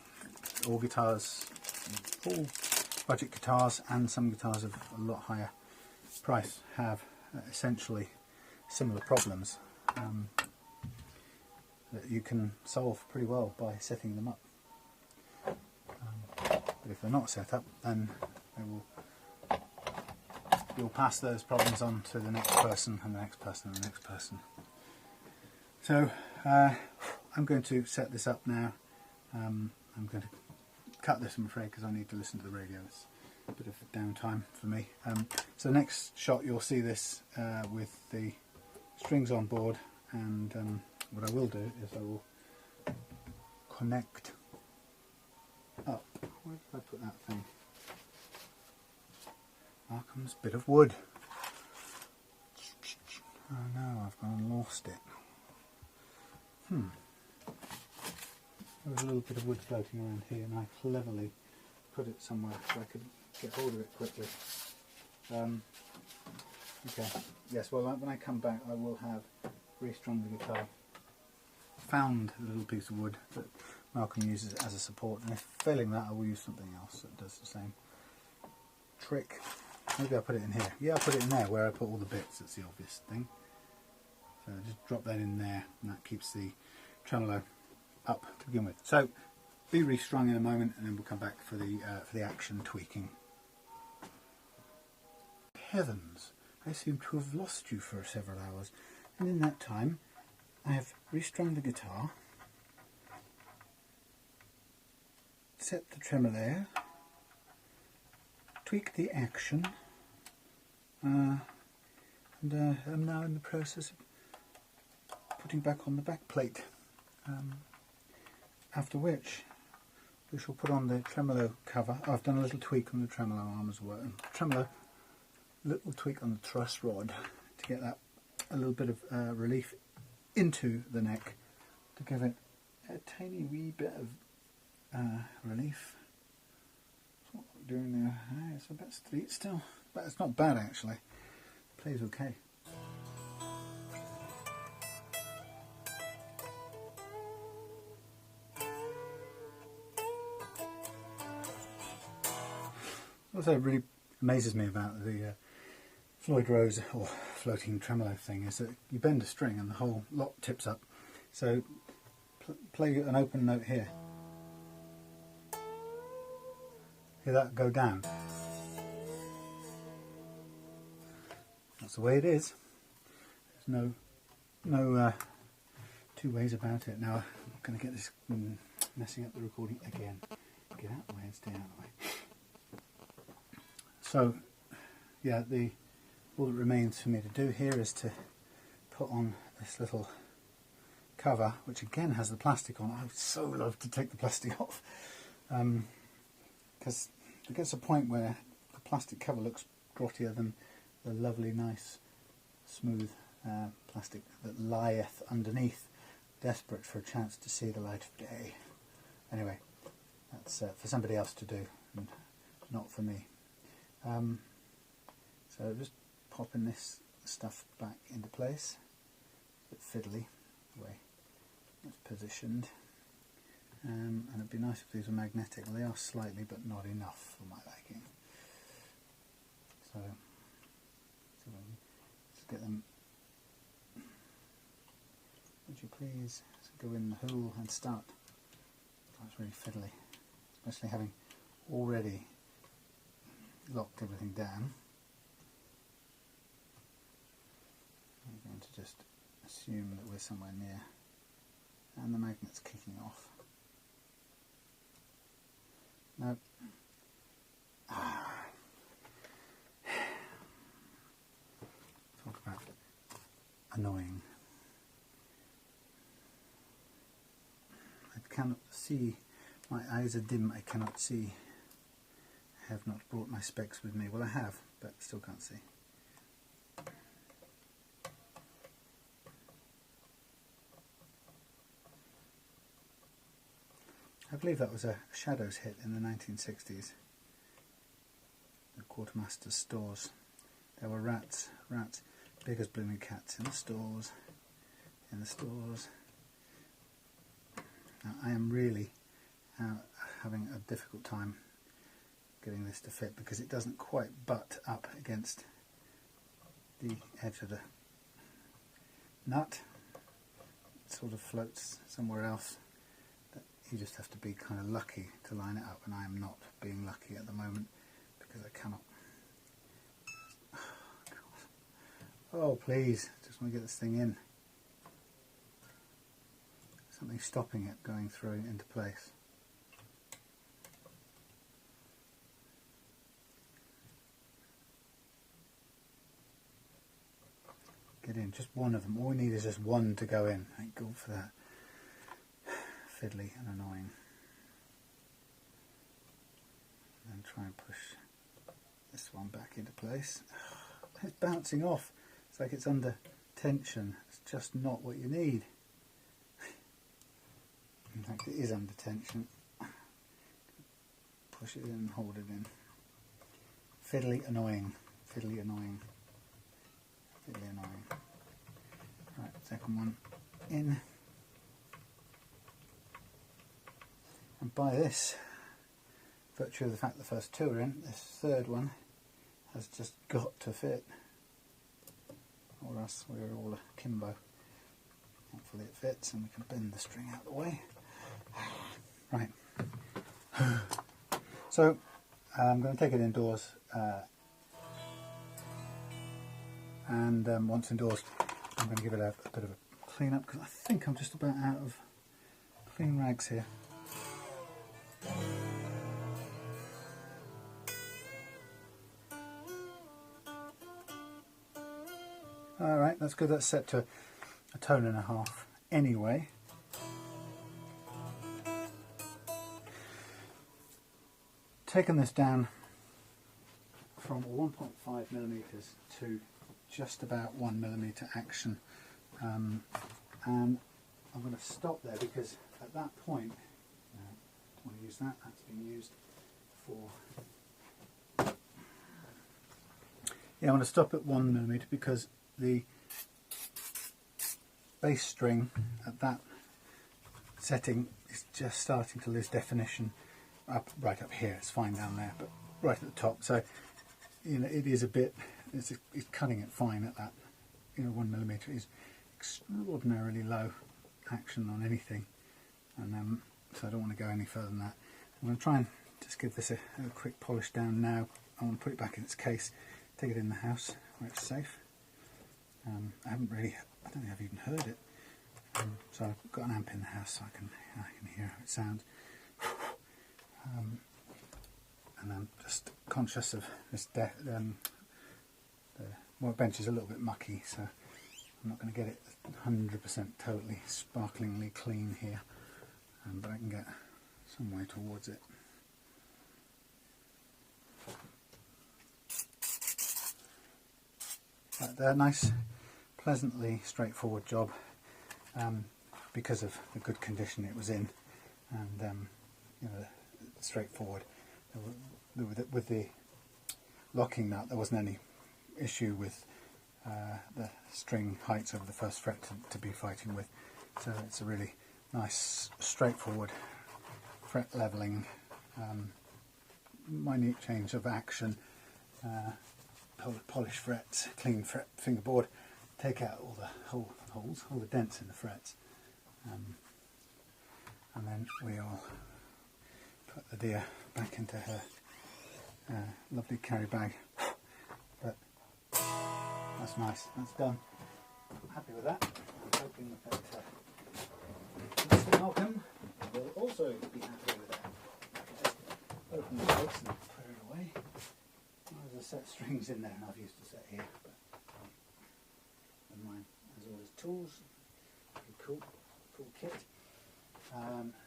all guitars, all budget guitars and some guitars of a lot higher price have essentially similar problems that you can solve pretty well by setting them up. But if they're not set up, then you'll pass those problems on to the next person and the next person and the next person. So I'm going to set this up now. I'm going to cut this, I'm afraid, because I need to listen to the radio. It's a bit of downtime for me. So next shot you'll see this with the strings on board, and what I will do is I will connect up. Where did I put that thing? Malcolm's bit of wood. Oh no, I've gone and lost it. There was a little bit of wood floating around here, and I cleverly put it somewhere so I could get hold of it quickly. Okay, yes, well when I come back I will have restrung the guitar, found the little piece of wood that Malcolm uses as a support, and if failing that I will use something else that does the same trick. Maybe I'll put it in here. Yeah, I'll put it in there where I put all the bits, that's the obvious thing. So just drop that in there, and that keeps the tremolo up to begin with. So be restrung in a moment, and then we'll come back for the action tweaking. Heavens, I seem to have lost you for several hours, and in that time I have restrung the guitar, set the tremolo, tweaked the action, and I'm now in the process of putting back on the back plate, after which we shall put on the tremolo cover. I've done a little tweak on the tremolo arm as well, and tremolo, little tweak on the truss rod to get that a little bit of relief into the neck, to give it a tiny wee bit of relief. That's what we're doing there. It's a bit street still, but it's not bad actually. It plays okay. What really amazes me about the Floyd Rose or floating tremolo thing is that you bend a string and the whole lot tips up. So play an open note here. Hear that go down? That's the way it is. There's no two ways about it. Now I'm going to get this messing up the recording again. Get out of the way and stay out of the way. So yeah, all that remains for me to do here is to put on this little cover, which again has the plastic on. I would so love to take the plastic off, because it gets a point where the plastic cover looks grottier than the lovely, nice, smooth plastic that lieth underneath, desperate for a chance to see the light of day. Anyway, that's for somebody else to do, and not for me. So just popping this stuff back into place. A bit fiddly the way it's positioned. and it'd be nice if these were magnetic. Well, they are slightly, but not enough for my liking. So let's get them. Would you please go in the hole and start? That's really fiddly, especially having already locked everything down. I'm going to just assume that we're somewhere near, and the magnet's kicking off. No. Talk about annoying. I cannot see. My eyes are dim. I cannot see. I have not brought my specs with me. Well, I have, but still can't see. I believe that was a Shadows hit in the 1960s. The quartermaster's stores. There were rats, big as blooming cats in the stores. Now, I am really having a difficult time getting this to fit because it doesn't quite butt up against the edge of the nut. It sort of floats somewhere else. You just have to be kind of lucky to line it up, and I am not being lucky at the moment because I cannot. Oh please, I just want to get this thing in. Something stopping it going through into place. Get in, just one of them. All we need is just one to go in. Thank God for that. Fiddly and annoying. And try and push this one back into place. It's bouncing off. It's like it's under tension. It's just not what you need. In fact, it is under tension. Push it in, hold it in. Fiddly, annoying. Fiddly, annoying. Fiddly, annoying. Right, second one in. And by this, virtue of the fact the first two are in, this third one has just got to fit, or else we're all akimbo. Hopefully it fits and we can bend the string out of the way. Right. So I'm going to take it indoors, and once indoors I'm going to give it a bit of a clean up because I think I'm just about out of clean rags here. Alright, that's good. That's set to a tone and a half anyway. Taken this down from 1.5 millimeters to just about 1 millimeter action, and I'm going to stop there because at that point, I don't want to use that, that's been used for. Yeah, I'm going to stop at 1 millimeter because the bass string at that setting is just starting to lose definition. Right up here, it's fine down there, but right at the top. So, you know, it is a bit. It's cutting it fine at that. You know, 1 millimeter is extraordinarily low action on anything, and so I don't want to go any further than that. I'm going to try and just give this a quick polish down now. I want to put it back in its case, take it in the house where it's safe. I don't think I've even heard it. So I've got an amp in the house so I can hear how it sounds. And I'm just conscious of this the workbench is a little bit mucky, so I'm not going to get it 100% totally sparklingly clean here, but I can get some way towards it. But a nice, pleasantly straightforward job because of the good condition it was in, and you know, straightforward. With the locking nut, there wasn't any issue with the string heights over the first fret to be fighting with, so it's a really nice, straightforward fret levelling, minute change of action, polish frets, clean fret fingerboard, take out all the holes, all the dents in the frets, and then we'll put the deer back into her lovely carry bag. But that's nice, that's done. I'm happy with that. I'm hoping that Mr. Malcolm will also be happy with that. Just open the box and put it away. There's a set of strings in there, and I've used a set here. But never mind. There's all his tools. Cool kit.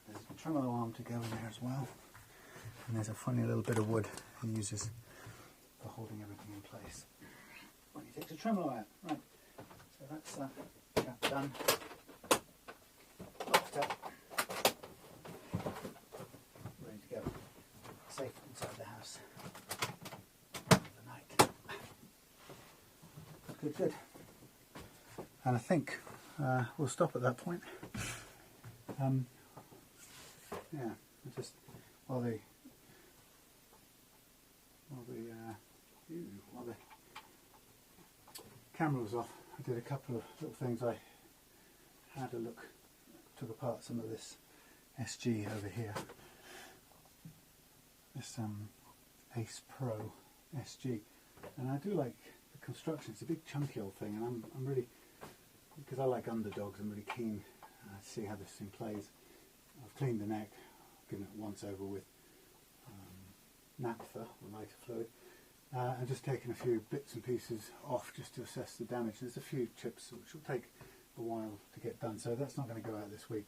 There's a tremolo arm to go in there as well. And there's a funny little bit of wood he uses for holding everything in place when he takes a tremolo out. Right. So that's that done. Locked up. Ready to go. Safe inside the house for the night. Good. And I think we'll stop at that point. Yeah, just while the camera was off, I did a couple of little things. I had a look, took apart some of this SG over here, this Ace Pro SG, and I do like the construction. It's a big chunky old thing, and I'm really, because I like underdogs, I'm really keen to see how this thing plays. I've cleaned the neck, given it once over with naphtha, or lighter fluid, and just taken a few bits and pieces off just to assess the damage. There's a few chips which will take a while to get done, so that's not going to go out this week.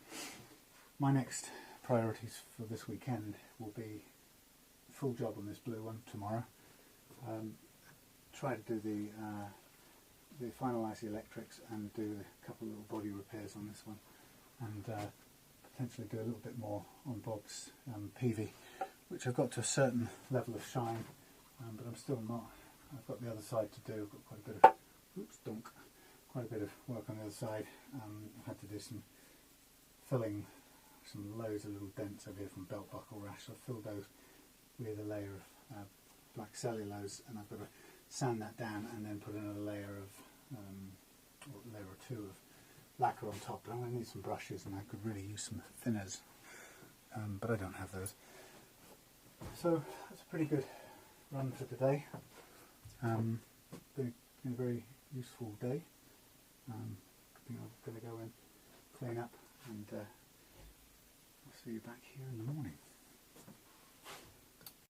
My next priorities for this weekend will be full job on this blue one tomorrow. Try to do the finalise the electrics and do a couple of little body repairs on this one, and potentially do a little bit more on Bob's PV, which I've got to a certain level of shine, but I'm still not. I've got the other side to do. I've got quite a bit of quite a bit of work on the other side. I've had to do some filling, some loads of little dents over here from belt buckle rash. So I've filled those with a layer of black cellulose, and I've got to sand that down and then put another layer of or a layer or two of lacquer on top. But I'm going to need some brushes, and I could really use some thinners, but I don't have those. So that's a pretty good run for today. Been a very useful day. I think I'm going to go in, clean up, and I'll see you back here in the morning.